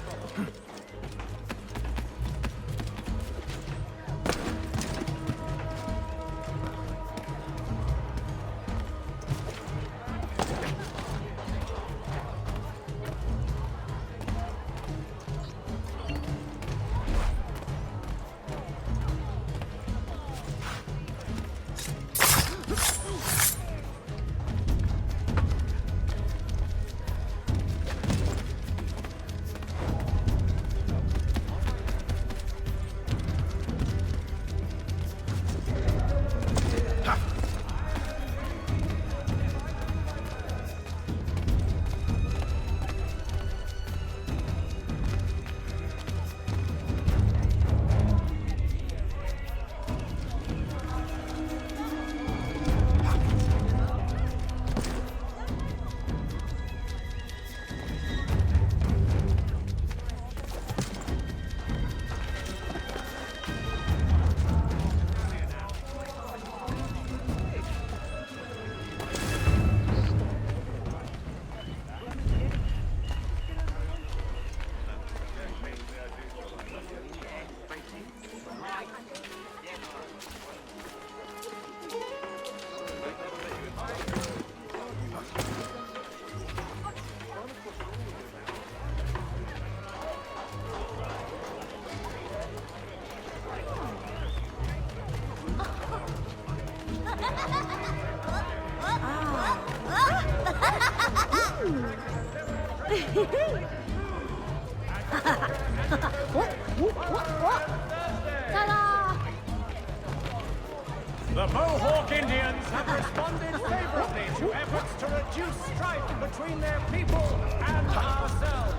The Mohawk Indians have responded favorably to efforts to reduce strife between their people and ourselves.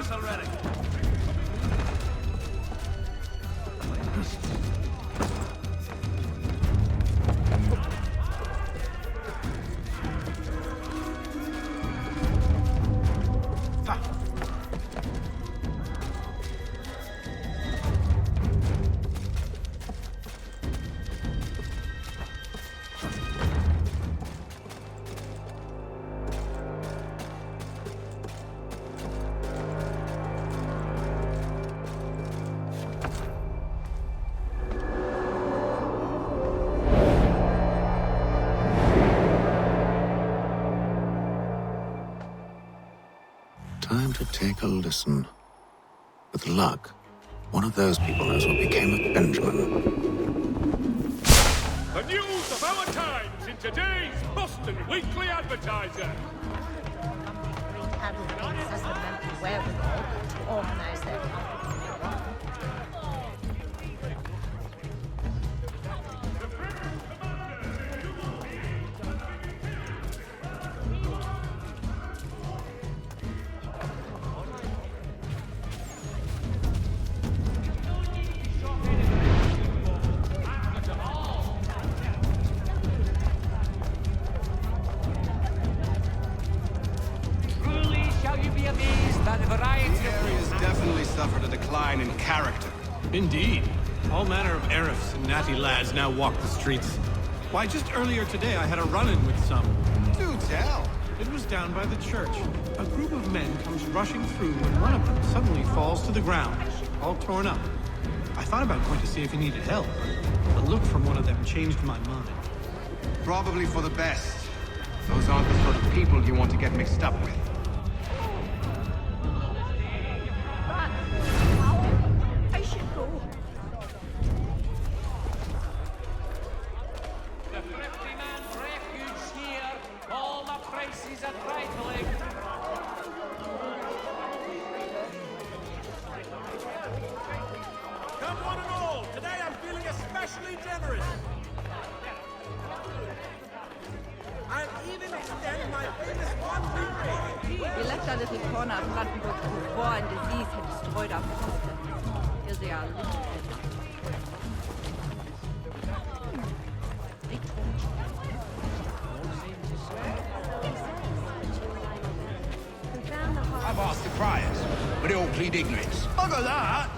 us already. Time to take a listen. With luck, one of those people knows what became of Benjamin. The news of our times in today's Boston Weekly Advertiser. Has the mental wherewithal to organize their company. Truly shall you be amazed by the variety The area has definitely suffered a decline in character. Indeed. All manner of Arifs and natty lads now walk the streets. Why, just earlier today I had a run-in with some. Do tell. It was down by the church. A group of men comes rushing through and one of them suddenly falls to the ground, all torn up. I thought about going to see if he needed help, but the look from one of them changed my mind. Probably for the best. Those aren't the sort of people you want to get mixed up with. I should go. The thrifty man's refuge here. All the prices are trifling. Come one and all, today I'm feeling especially generous. I'll even extend my famous one-week quarantine. We left our little corner of Brandenburg before war and disease had destroyed our prospects. Here they are living dead. I've asked the criers, but they all plead ignorance. Bugger that!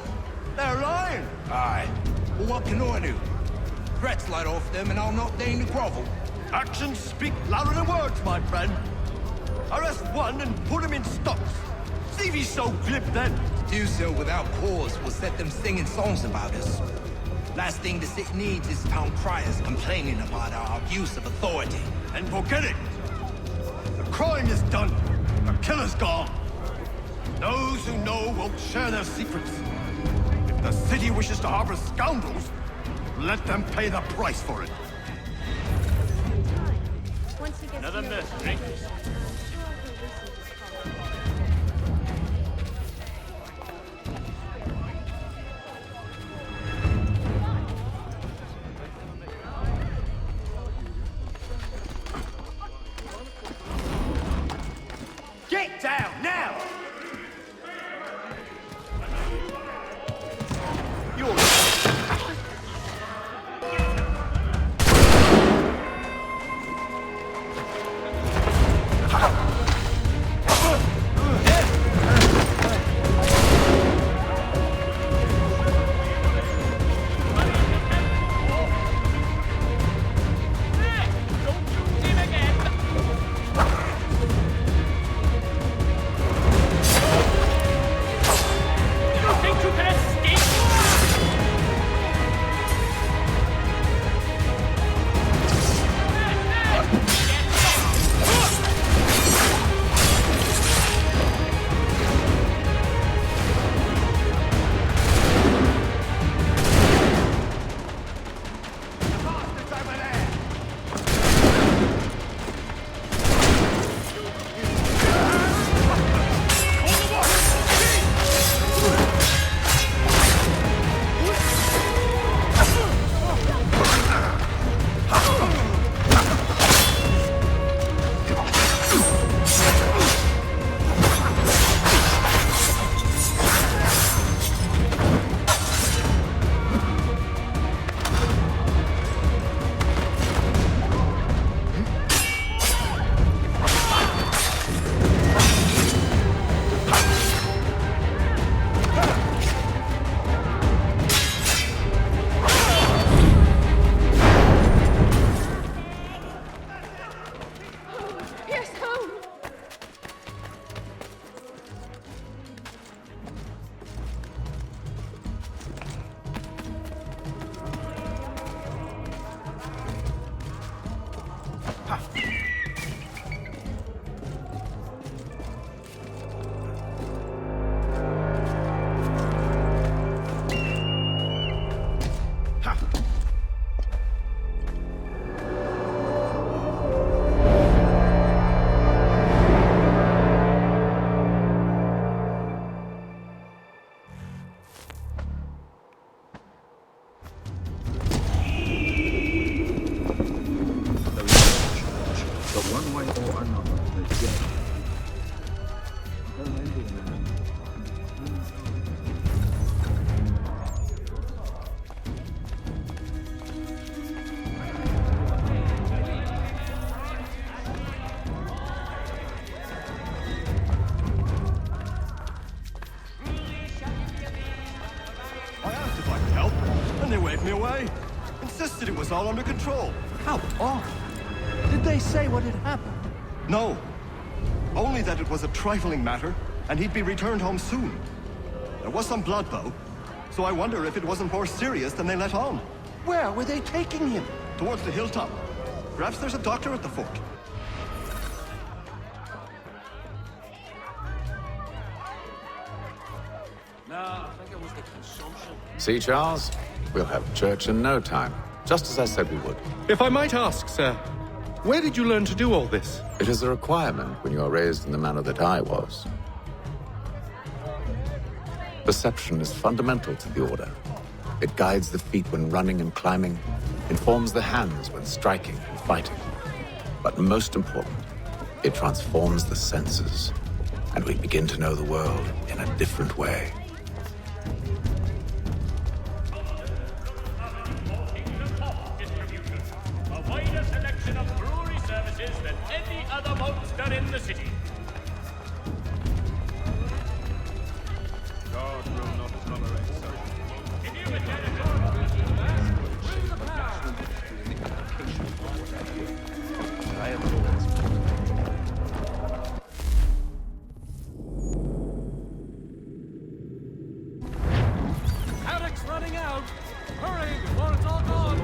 They're lying! Aye. Well, what can I do? Threats light off them and I'll not deign to grovel. Actions speak louder than words, my friend. Arrest one and put him in stocks. See if he's so glib then. To do so without cause will set them singing songs about us. Last thing the city needs is town criers complaining about our abuse of authority. And forget it. The crime is done. The killer's gone. Those who know won't share their secrets. If the city wishes to harbor scoundrels, let them pay the price for it. Once he gets Another near the mystery. Get down now! You're... I asked if I could help, and they waved me away. Insisted it was all under control. How odd. Did they say what had happened? No. Only that it was a trifling matter, and he'd be returned home soon. There was some blood, though, so I wonder if it wasn't more serious than they let on. Where were they taking him? Towards the hilltop. Perhaps there's a doctor at the fort. No, I think it was the consumption. See, Charles? We'll have church in no time, just as I said we would. If I might ask, sir, where did you learn to do all this? It is a requirement when you are raised in the manner that I was. Perception is fundamental to the Order. It guides the feet when running and climbing, informs the hands when striking and fighting. But most important, it transforms the senses, and we begin to know the world in a different way. A wider selection of brewery services than any other monster in the city. God will not tolerate such. Haddock's running out. Hurry before it's all gone.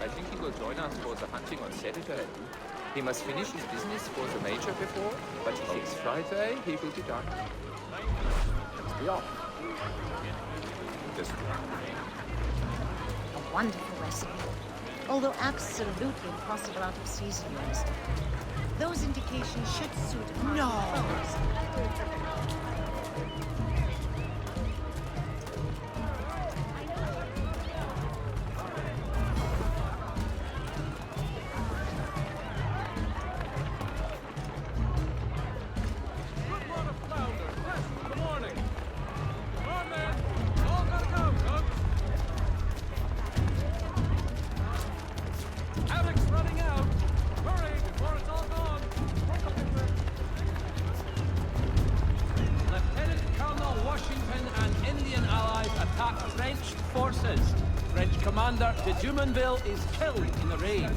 I think he will join us for the hunting on Saturday. He must finish his business for the major before, but he thinks Friday he will be done. Let's be off. This way. A wonderful recipe, although absolutely impossible out of seasonings. Those indications should suit my fellows. Commander de Jumonville is killed in the raid.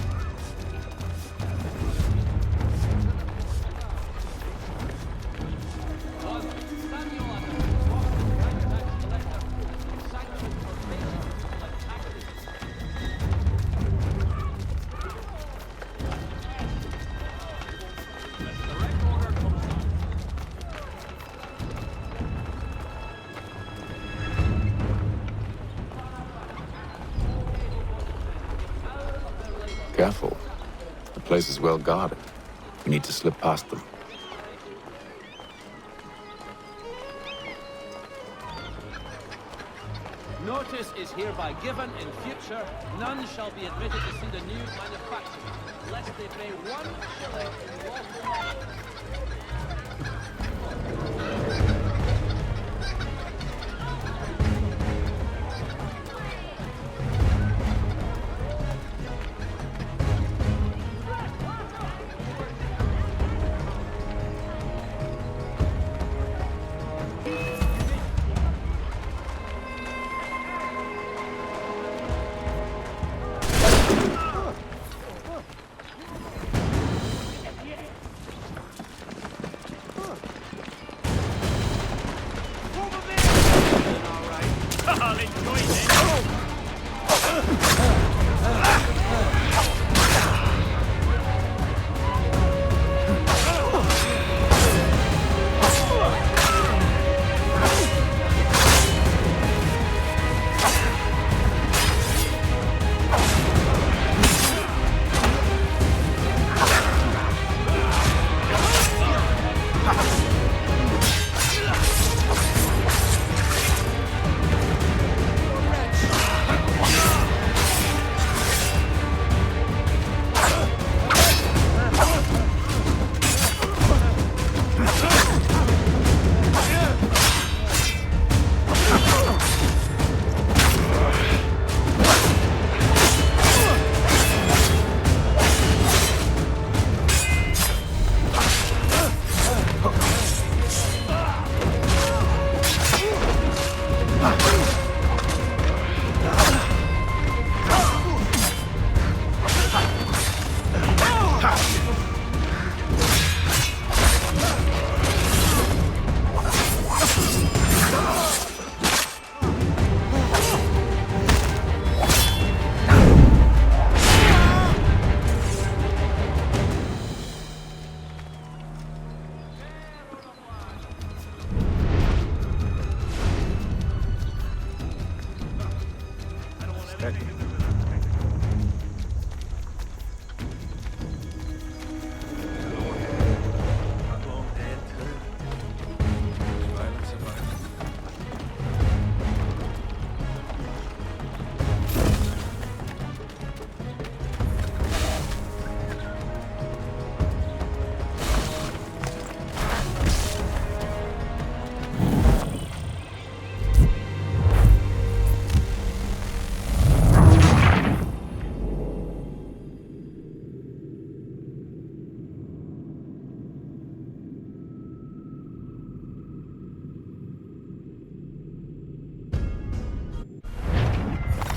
Careful. The place is well guarded. We need to slip past them. Notice is hereby given in future, none shall be admitted to see the new manufacture, lest they pay 1 shilling in lawful money.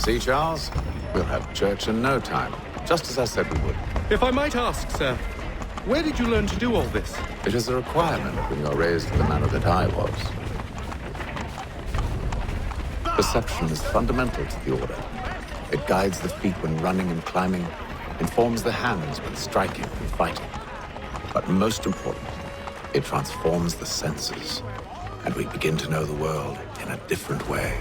See, Charles? We'll have church in no time, just as I said we would. If I might ask, sir, where did you learn to do all this? It is a requirement when you're raised in the manner that I was. Perception is fundamental to the Order. It guides the feet when running and climbing, informs the hands when striking and fighting. But most important, it transforms the senses, and we begin to know the world in a different way.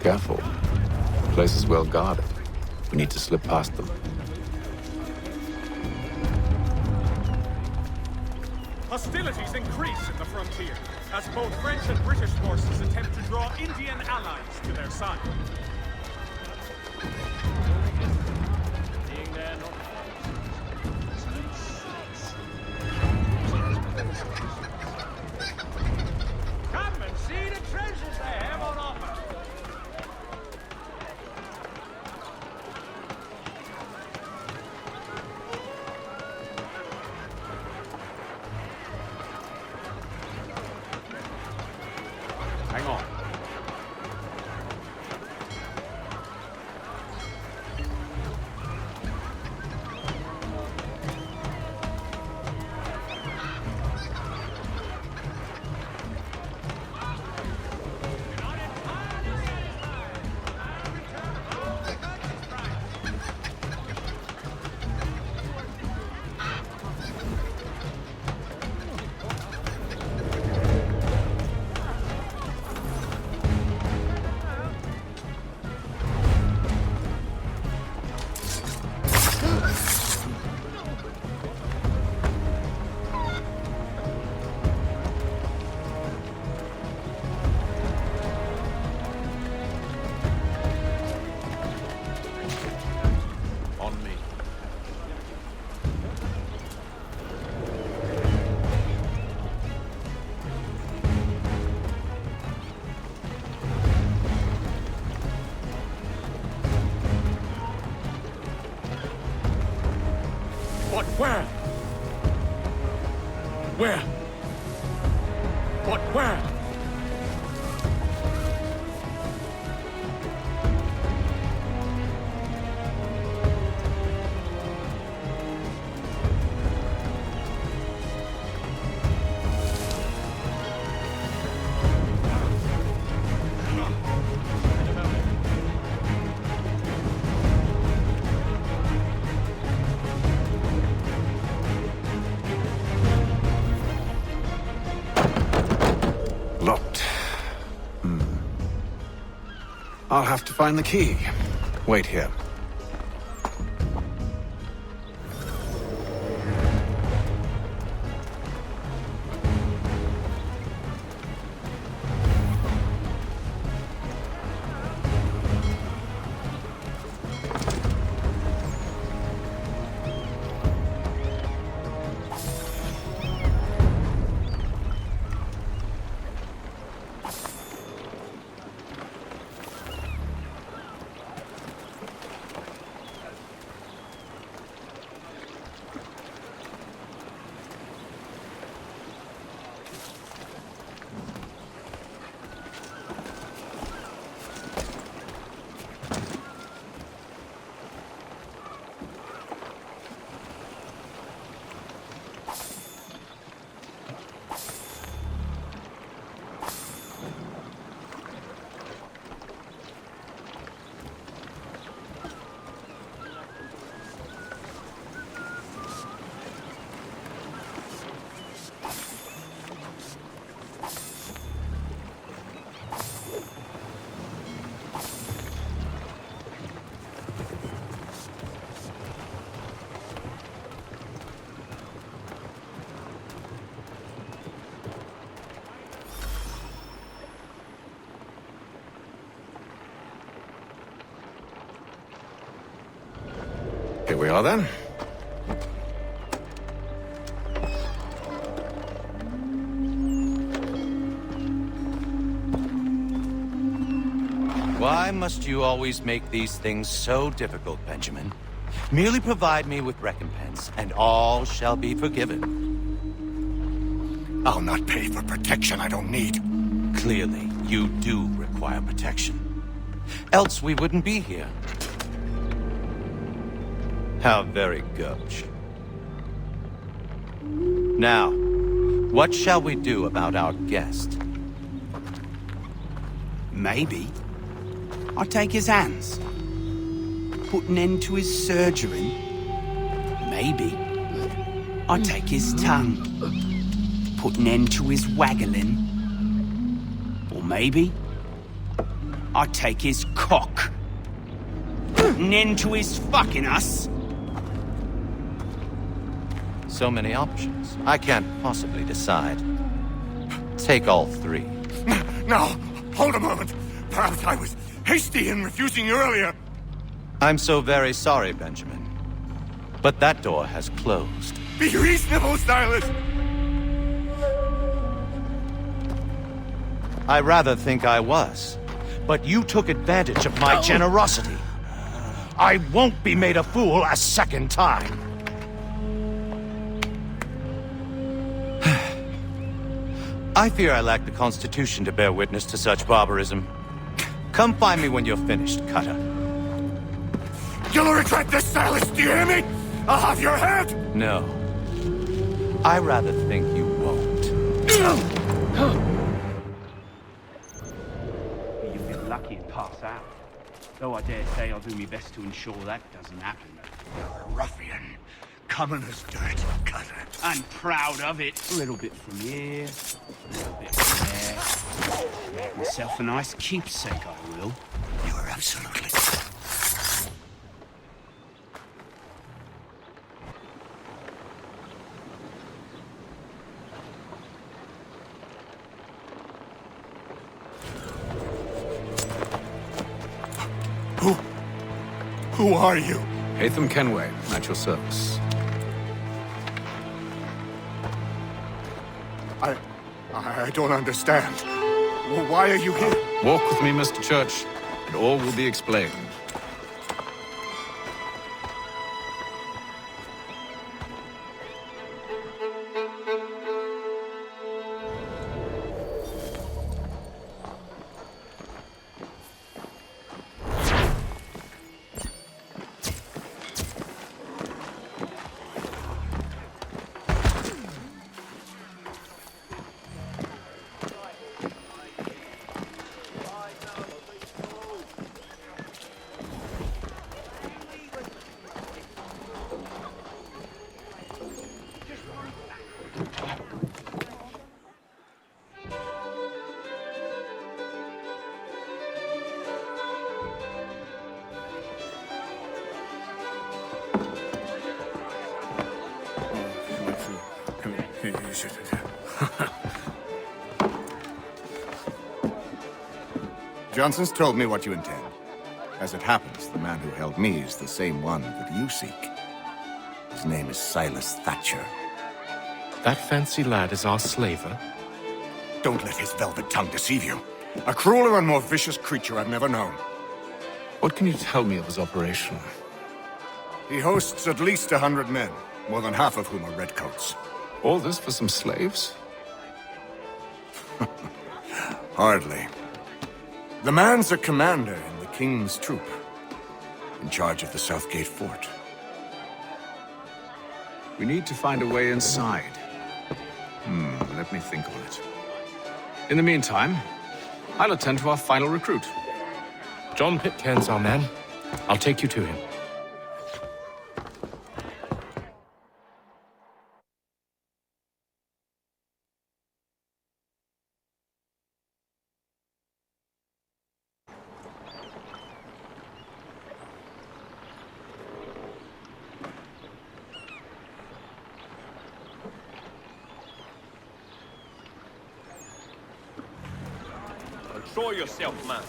Careful. The place is well guarded. We need to slip past them. Hostilities increase in the frontier, as both French and British forces attempt to draw Indian allies to their side. Come and see the treasures they have on offer. Hang on. But where? Where? But where? Locked. I'll have to find the key. Wait here. Here we are then. Why must you always make these things so difficult, Benjamin? Merely provide me with recompense, and all shall be forgiven. I'll not pay for protection I don't need. Clearly, you do require protection. Else we wouldn't be here. How very gauche. Now, what shall we do about our guest? Maybe I'll take his hands. Put an end to his surgery. Maybe I'll take his tongue. Put an end to his waggling. Or maybe I'll take his cock. Put an end to his fucking us. So many options. I can't possibly decide. Take all three. No, hold a moment. Perhaps I was hasty in refusing you earlier. I'm so very sorry, Benjamin. But that door has closed. Be reasonable, Silas! I rather think I was. But you took advantage of my generosity. I won't be made a fool a second time. I fear I lack the constitution to bear witness to such barbarism. Come find me when you're finished, Cutter. You'll regret this, Silas, do you hear me? I'll have your head! No. I rather think you won't. You've been lucky and pass out. Though I dare say I'll do my best to ensure that doesn't happen. You're a ruffian. Common as dirt, Cutter. I'm proud of it. A little bit from here, a little bit from there. Make myself a nice keepsake, I will. You're absolutely... Who are you? Hatham Kenway, at your service. I don't understand. Why are you here? Walk with me, Mr. Church, and all will be explained. Johnson's told me what you intend. As it happens, the man who held me is the same one that you seek. His name is Silas Thatcher. That fancy lad is our slaver? Don't let his velvet tongue deceive you. A crueler and more vicious creature I've never known. What can you tell me of his operation? He hosts at least 100 men, more than half of whom are redcoats. All this for some slaves? Hardly. The man's a commander in the King's troop, in charge of the Southgate Fort. We need to find a way inside. Let me think on it. In the meantime, I'll attend to our final recruit. John Pitcairn's our man. I'll take you to him. Control yourself, man.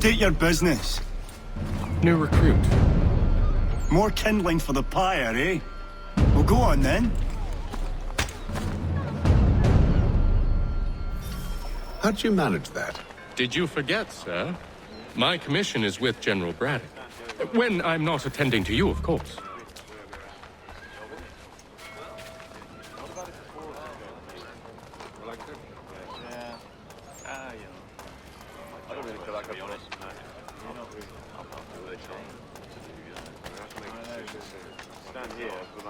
State your business. New recruit. More kindling for the pyre, eh? Well, go on then. How'd you manage that? Did you forget, sir? My commission is with General Braddock. When I'm not attending to you, of course.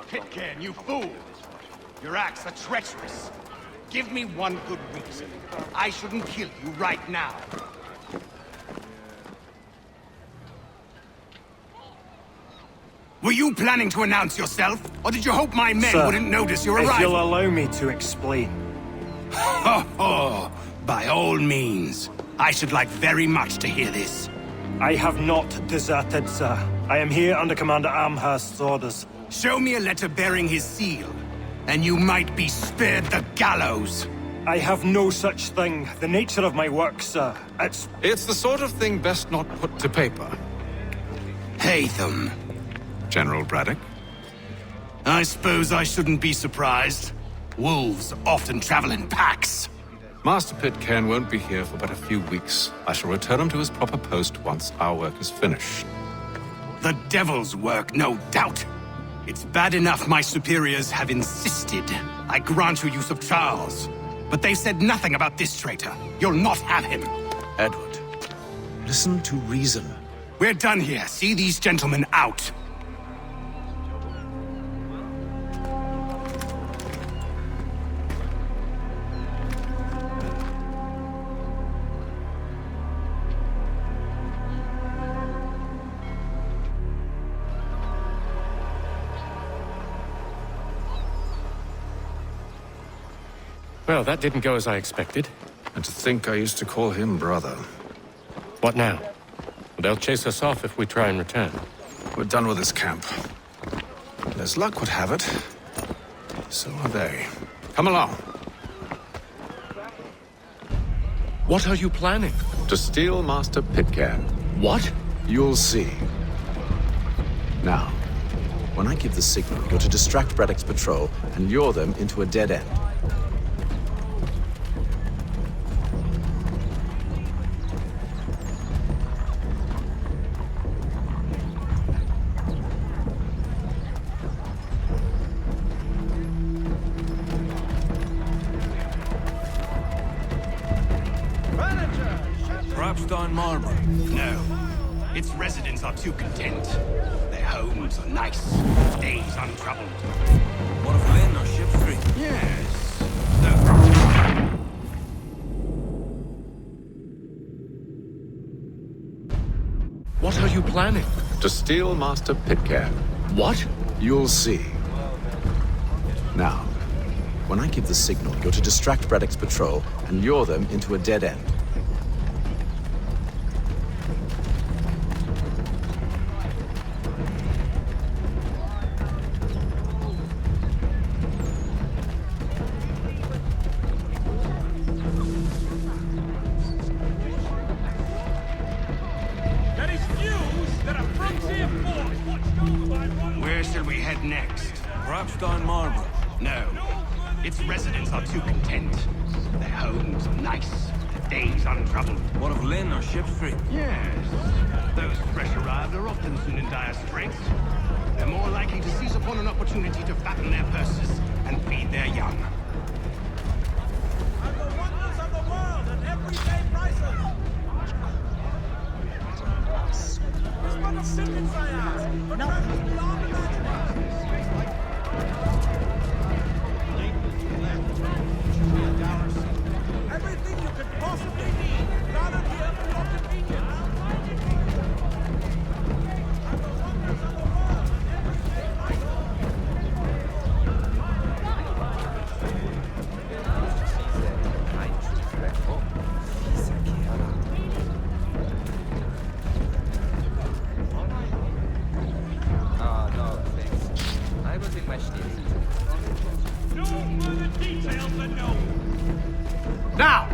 Pitcairn, you fool! Your acts are treacherous. Give me one good reason. I shouldn't kill you right now. Were you planning to announce yourself? Or did you hope my men Sir, wouldn't notice your if arrival? you'll allow me to explain. Oh, by all means. I should like very much to hear this. I have not deserted, sir. I am here under Commander Amherst's orders. Show me a letter bearing his seal, and you might be spared the gallows. I have no such thing. The nature of my work, sir, It's the sort of thing best not put to paper. Hatham. General Braddock? I suppose I shouldn't be surprised. Wolves often travel in packs. Master Pitcairn won't be here for but a few weeks. I shall return him to his proper post once our work is finished. The devil's work, no doubt. It's bad enough my superiors have insisted I grant you use of Charles. But they've said nothing about this traitor. You'll not have him. Edward, listen to reason. We're done here. See these gentlemen out. Well, that didn't go as I expected. And to think I used to call him brother. What now? They'll chase us off if we try and return. We're done with this camp. And as luck would have it, so are they. Come along. What are you planning? To steal Master Pitcairn. What? You'll see. Now, when I give the signal, you're to distract Braddock's patrol and lure them into a dead end. Marble? No. Its residents are too content. Their homes are nice, days untroubled. What if Lynn or Ship Street? Yes. What are you planning? To steal Master Pitcairn. What? You'll see. Now, when I give the signal, you're to distract Braddock's patrol and lure them into a dead end. Where shall we head next? Perhaps down Marble. No. Its residents are too content. Their homes are nice, their days untroubled. What of Lynn or Ship Street? Yes. Those fresh arrived are often soon in dire straits. They're more likely to seize upon an opportunity to fatten their purses and feed their young. And the wonders of the world at everyday prices. It's but a simple triad, but treasures beyond imagination. Everything you could possibly need, gathered here for your convenience. And the wonders of the world at everyday prices. No, thanks. I was in my schnitzel. No further details than no. Now!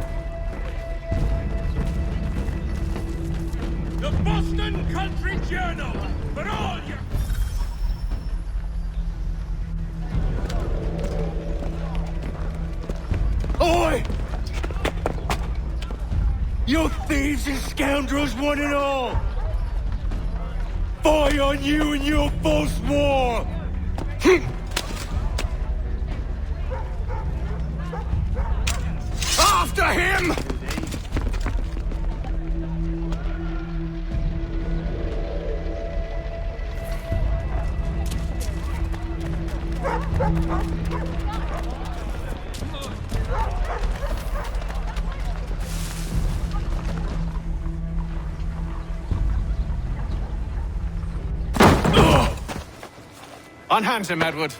Boston Country Journal for all your... Oi! You thieves and scoundrels, one and all! Fie on you and your false war! After him! Unhand him, Edward.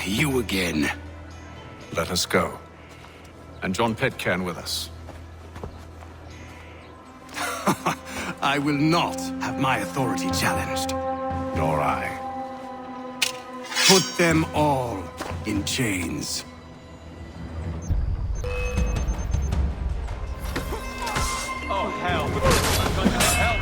You again. Let us go. And John Pitcairn with us. I will not have my authority challenged. Nor I. Put them all in chains. Oh, hell. I'm going to help.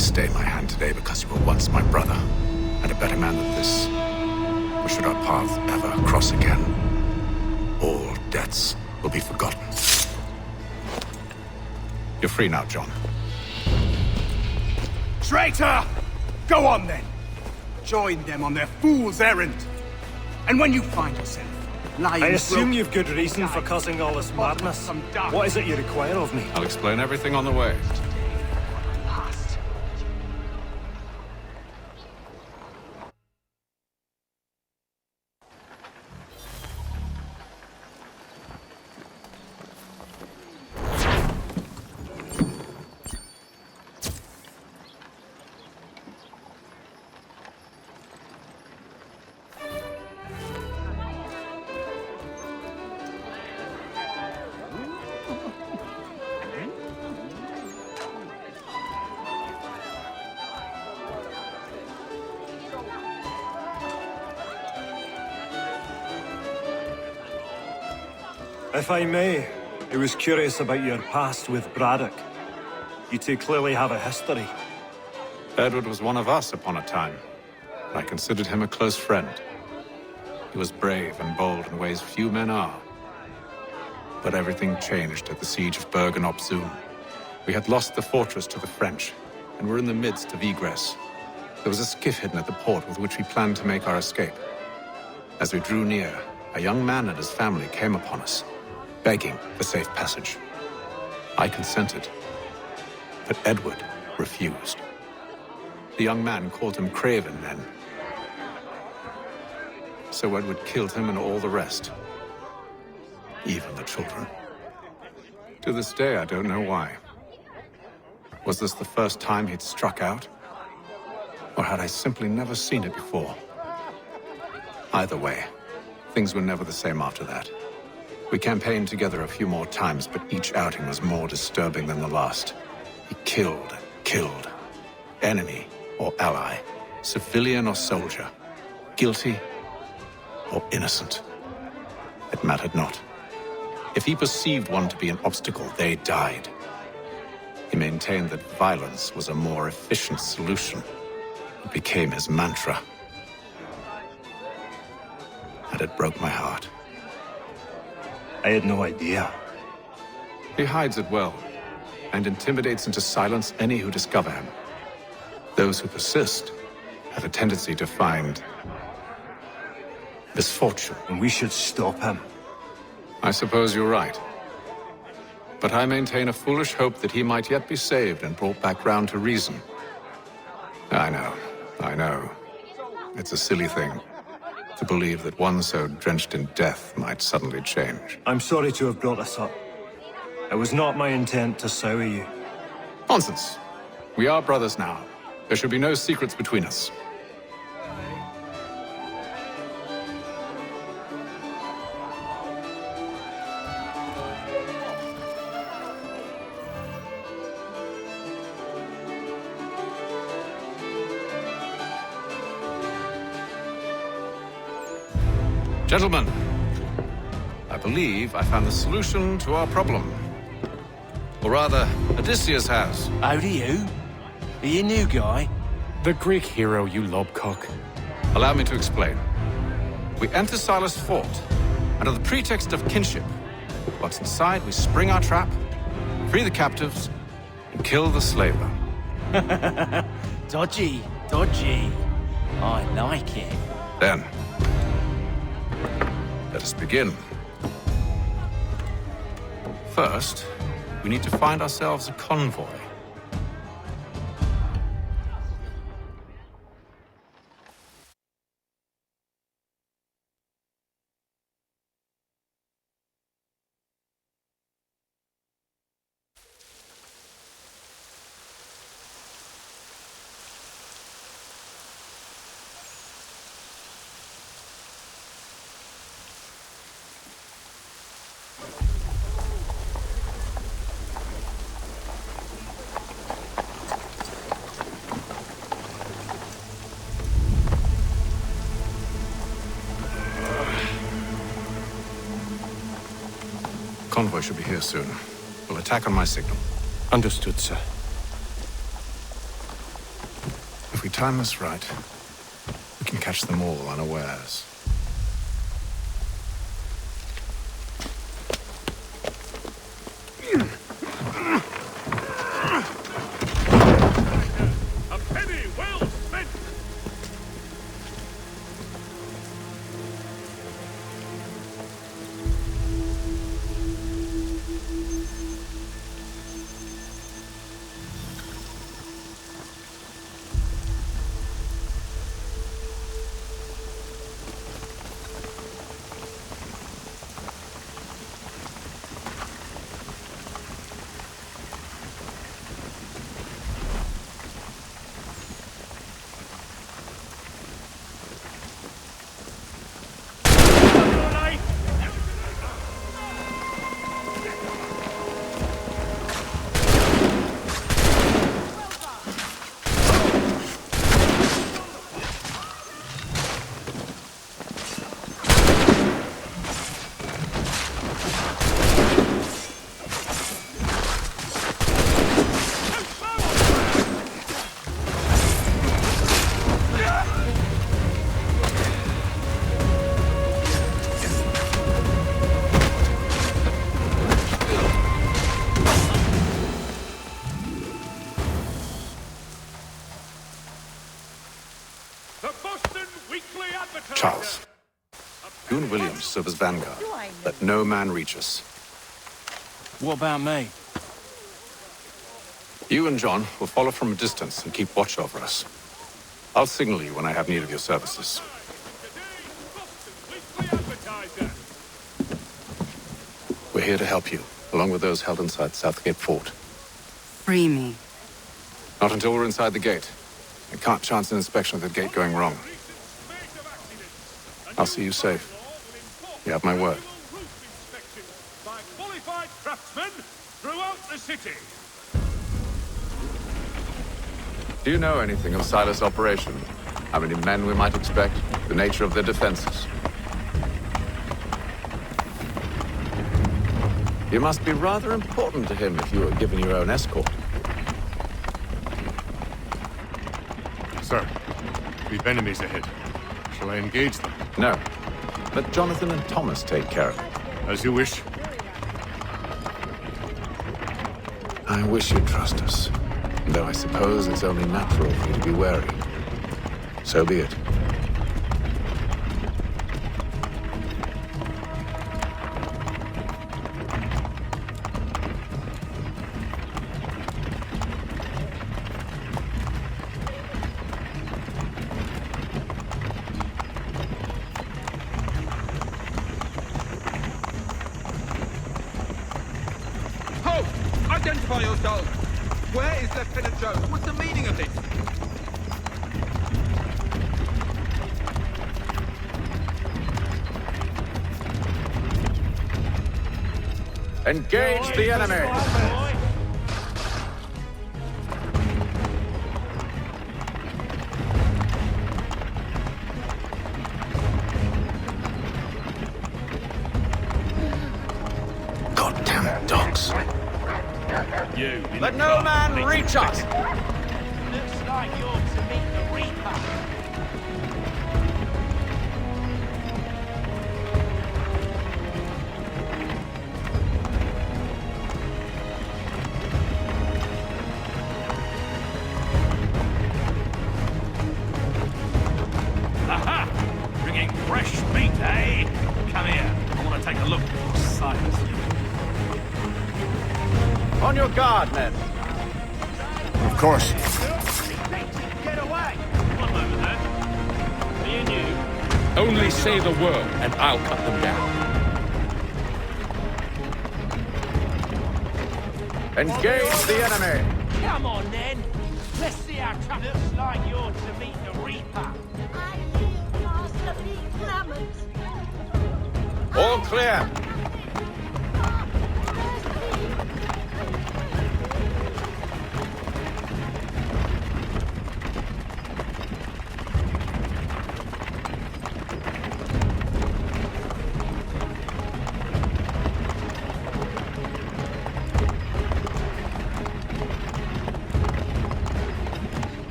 Stay my hand today because you were once my brother, and a better man than this. Or should our paths ever cross again, all debts will be forgotten. You're free now, John. Traitor! Go on then. Join them on their fool's errand. And when you find yourself lying... I assume you've good reason for causing all this madness. What is it you require of me? I'll explain everything on the way. If I may, I was curious about your past with Braddock. You two clearly have a history. Edward was one of us upon a time. I considered him a close friend. He was brave and bold in ways few men are. But everything changed at the siege of Bergen-op-Zoom. We had lost the fortress to the French, and were in the midst of egress. There was a skiff hidden at the port with which we planned to make our escape. As we drew near, a young man and his family came upon us, begging for safe passage. I consented, but Edward refused. The young man called him Craven then. So Edward killed him and all the rest, even the children. To this day, I don't know why. Was this the first time he'd struck out? Or had I simply never seen it before? Either way, things were never the same after that. We campaigned together a few more times, but each outing was more disturbing than the last. He killed. Enemy or ally, civilian or soldier, guilty or innocent. It mattered not. If he perceived one to be an obstacle, they died. He maintained that violence was a more efficient solution. It became his mantra. And it broke my heart. I had no idea. He hides it well, and intimidates into silence any who discover him. Those who persist have a tendency to find misfortune. And we should stop him. I suppose you're right. But I maintain a foolish hope that he might yet be saved and brought back round to reason. I know. It's a silly thing to believe that one so drenched in death might suddenly change. I'm sorry to have brought this up. It was not my intent to sour you. Nonsense. We are brothers now. There should be no secrets between us. Gentlemen, I believe I found the solution to our problem. Or rather, Odysseus has. How do you? Are you a new guy? The Greek hero, you lobcock. Allow me to explain. We enter Silas' fort, under the pretext of kinship. Once inside, we spring our trap, free the captives, and kill the slaver. Dodgy. I like it. Then, let us begin. First, we need to find ourselves a convoy. Convoy should be here soon. We'll attack on my signal. Understood, sir. If we time this right, we can catch them all unawares. A penny well spent! Charles, you and Williams serve as vanguard. Let no man reach us. What about me? You and John will follow from a distance and keep watch over us. I'll signal you when I have need of your services. We're here to help you, along with those held inside Southgate Fort. Free me. Not until we're inside the gate. I can't chance an inspection of the gate going wrong. I'll see you safe. You have my word. By qualified craftsmen throughout the city. Do you know anything of Silas' operation? How many men we might expect? The nature of their defenses? You must be rather important to him if you were given your own escort. Sir, we've enemies ahead. Shall I engage them? No. Let Jonathan and Thomas take care of it. As you wish. I wish you'd trust us. Though I suppose it's only natural for you to be wary. So be it. Halt! Identify yourselves! Where is Lieutenant Jones? What's the meaning of this? Engage the enemy! Goddamn dogs. Let no man reach us! Looks like you're to meet the Reaper. Aha! Bringing fresh meat, eh? Come here. I want to take a look at your size. On your guard, men. Of course. Get away! One moment, there. Me and you. Only say the word, and I'll cut them down. Engage the enemy! Come on, then. Let's see how tough. Looks like you're to meet the Reaper. All clear!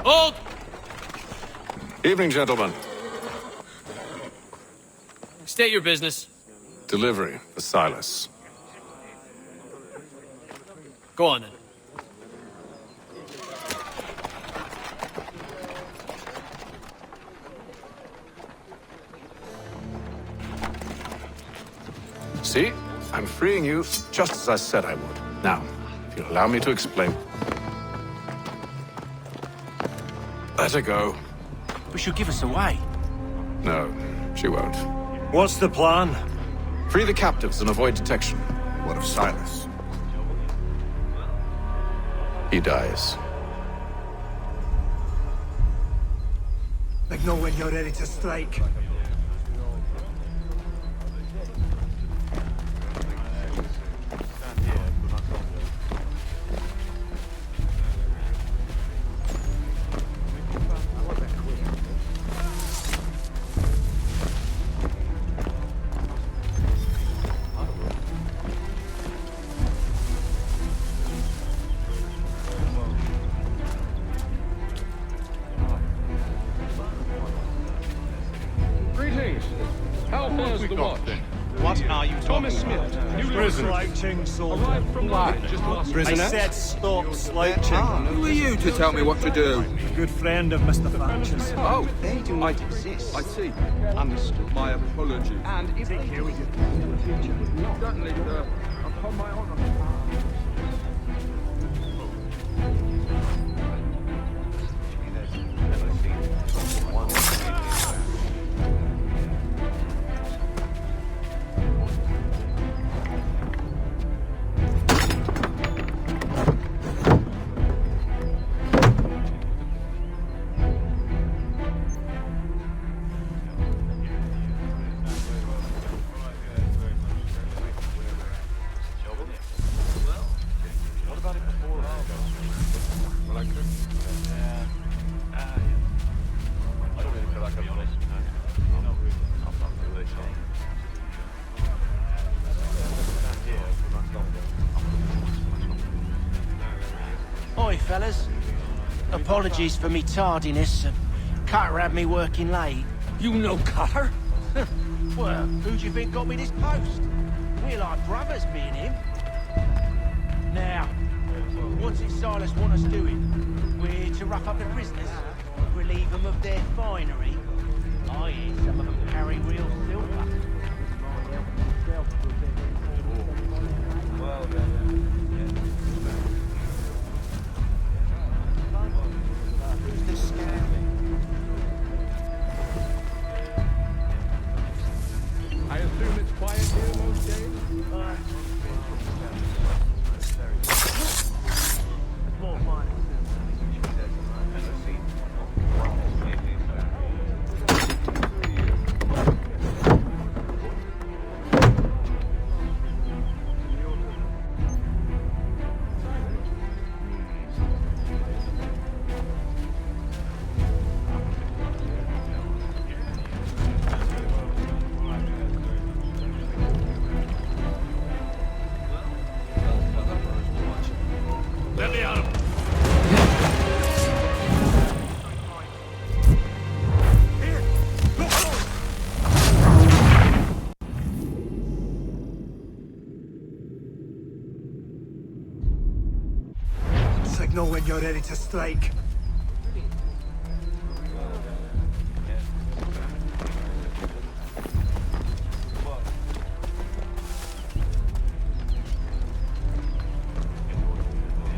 Hold! Evening, gentlemen. State your business. Delivery for Silas. Go on, then. See? I'm freeing you just as I said I would. Now, if you'll allow me to explain. Let her go. But she'll give us away. No, she won't. What's the plan? Free the captives and avoid detection. What of Silas? He dies. Like know when you're ready to strike. Greetings. How fares the watch? What are you Thomas Smith, newly Prison. recruited, Slouching soldier. arrived from London just last week. I said stop slouching. Who are you to tell me what to do? Good friend of Mr. Thatcher's. Oh, they do not exist. I see. Understood. My apologies. And if they do, certainly, upon my honor. Oi, fellas. Apologies for me tardiness. Cutter had me working late. You know Cutter? Well, who do you think got me this post? We're like brothers, me and him. Now, what's it Silas want us doing? We're to rough up the prisoners, relieve them of their finery. I hear some of them carry real silver. Who's the scam? I assume it's quiet here most days? More fun. Let me out. Signal when you're ready to strike.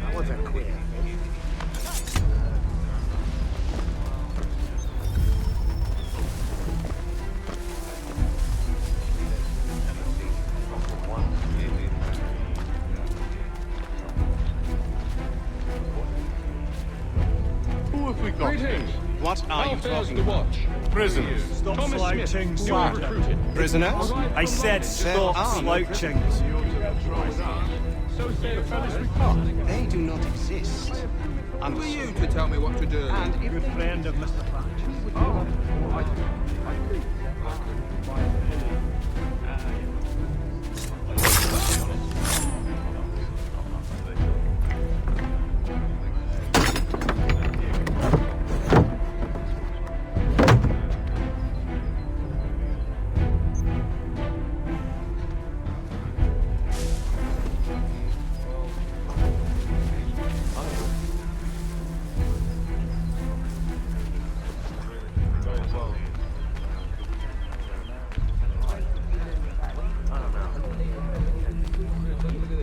That wasn't quick. Who have we got? Greetings. What are How you fares talking the about? watch? Prisoners. Stop Thomas slouching, Smith, newly sir. recruited. Prisoners? I said stop slouching. So say the fellows we caught. They do not exist. Who are you to tell me what to do? Good friend of Mr. Thatcher.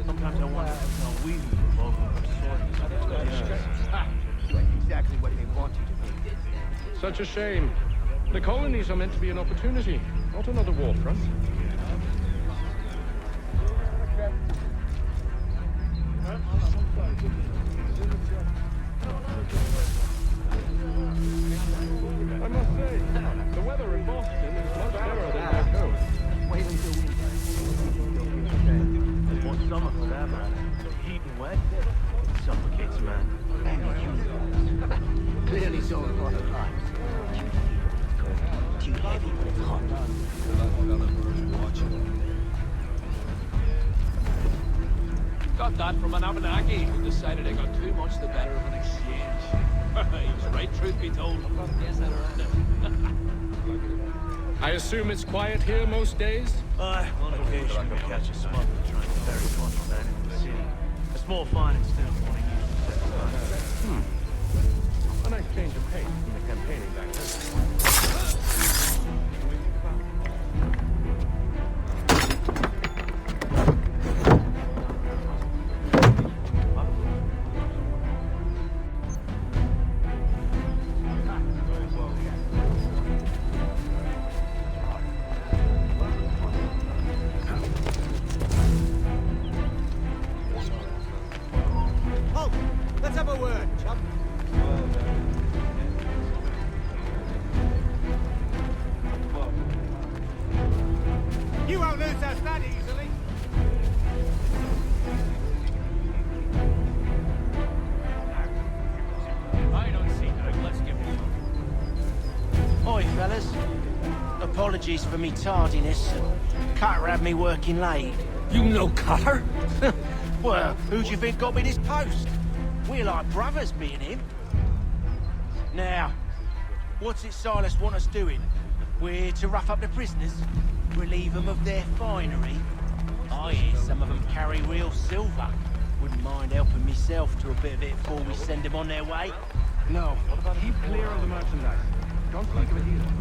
Sometimes I wonder how we involved Exactly what they want you to be. Such a shame. The colonies are meant to be an opportunity, not another war front. I must say, the weather in Boston is much better than back home. Wait until we more summer for that man. Heat and wet suffocates a man. And you clearly saw a lot of times. Too heavy when it's hot. Got that from an Abenaki who decided I got too much the better of an exchange. He's right, truth be told. Yes, I earned it. I assume it's quiet here most days? On occasion, we catch a smuggler trying to ferry contraband into the city. A small fine instead of warning you. A nice change of pace from the campaigning back then. Oh, let's have a word, chum. You won't lose us that easily. I don't see that. Let's give it Oi, fellas. Apologies for me tardiness. Cutter had me working late. You know Cutter? Well, who do you think got me this post? We're like brothers, me and him. Now, what's it Silas want us doing? We're to rough up the prisoners, Relieve them of their finery. I hear some of them carry real silver. Wouldn't mind helping myself to a bit of it before we send them on their way. No, keep clear of the merchandise. Don't think of it either.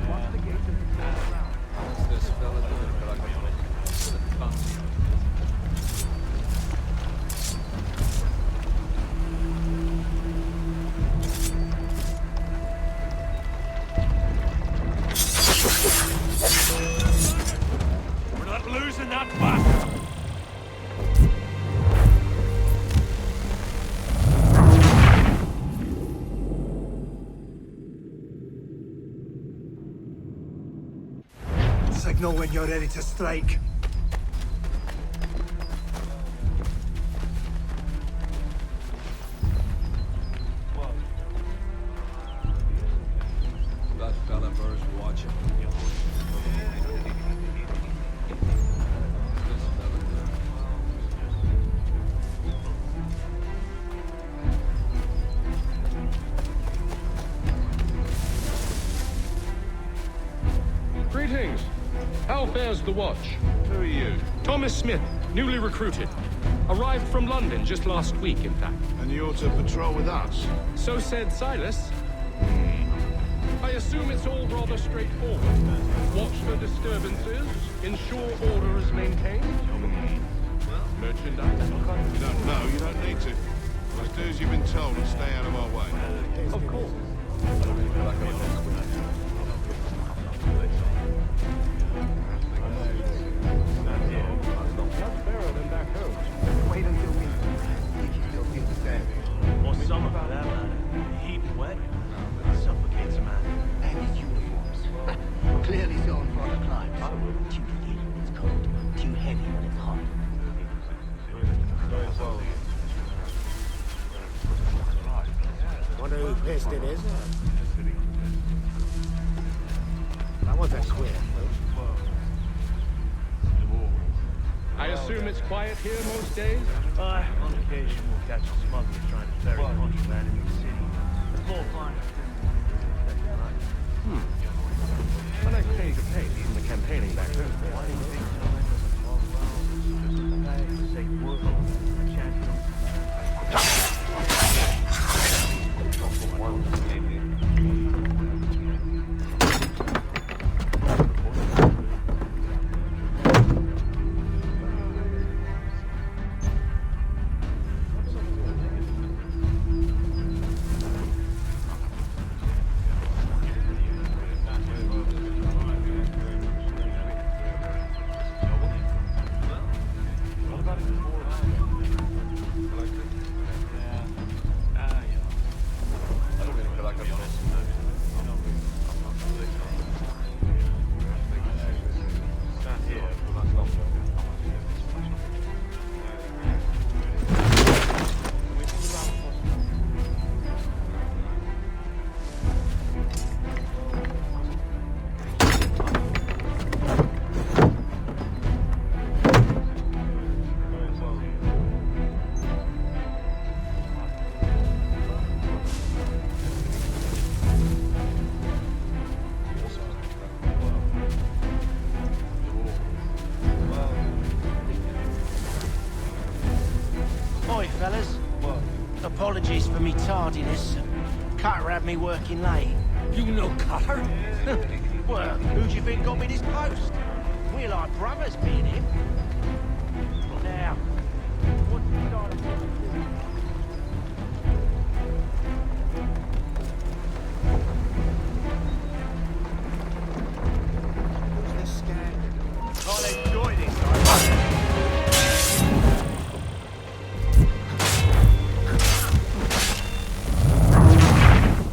Watch the gates and patrol around. What's this fella doing? The tongue. We're not losing that bastard! Signal when you're ready to strike. That fella first watching. Greetings. How fares the watch? Who are you? Thomas Smith, newly recruited. Arrived from London just last week, in fact. And you're to patrol with us? So said Silas. I assume it's all rather straightforward. Watch for disturbances, ensure order is maintained. Merchandise? You don't know, you don't need to. Just do as you've been told and stay out of our way. Of course. Wait until we think you still feel the same. Or some of them, heat wet, suffocates a man. And his uniforms. Clearly zoned for the climbs. Too thin when it's cold, too heavy when it's hot. Wonder who pissed it is. That was a square. I assume it's quiet here most days? On occasion, we'll catch a smuggler trying to ferry contraband into the city. Small fine. A nice change of pace from the campaigning back then. Why do you think so? Safe work. Oi, fellas. Apologies for me tardiness. Cutter had me working late. You know Cutter? Well, who do you think got me this post? We're like brothers, me and him.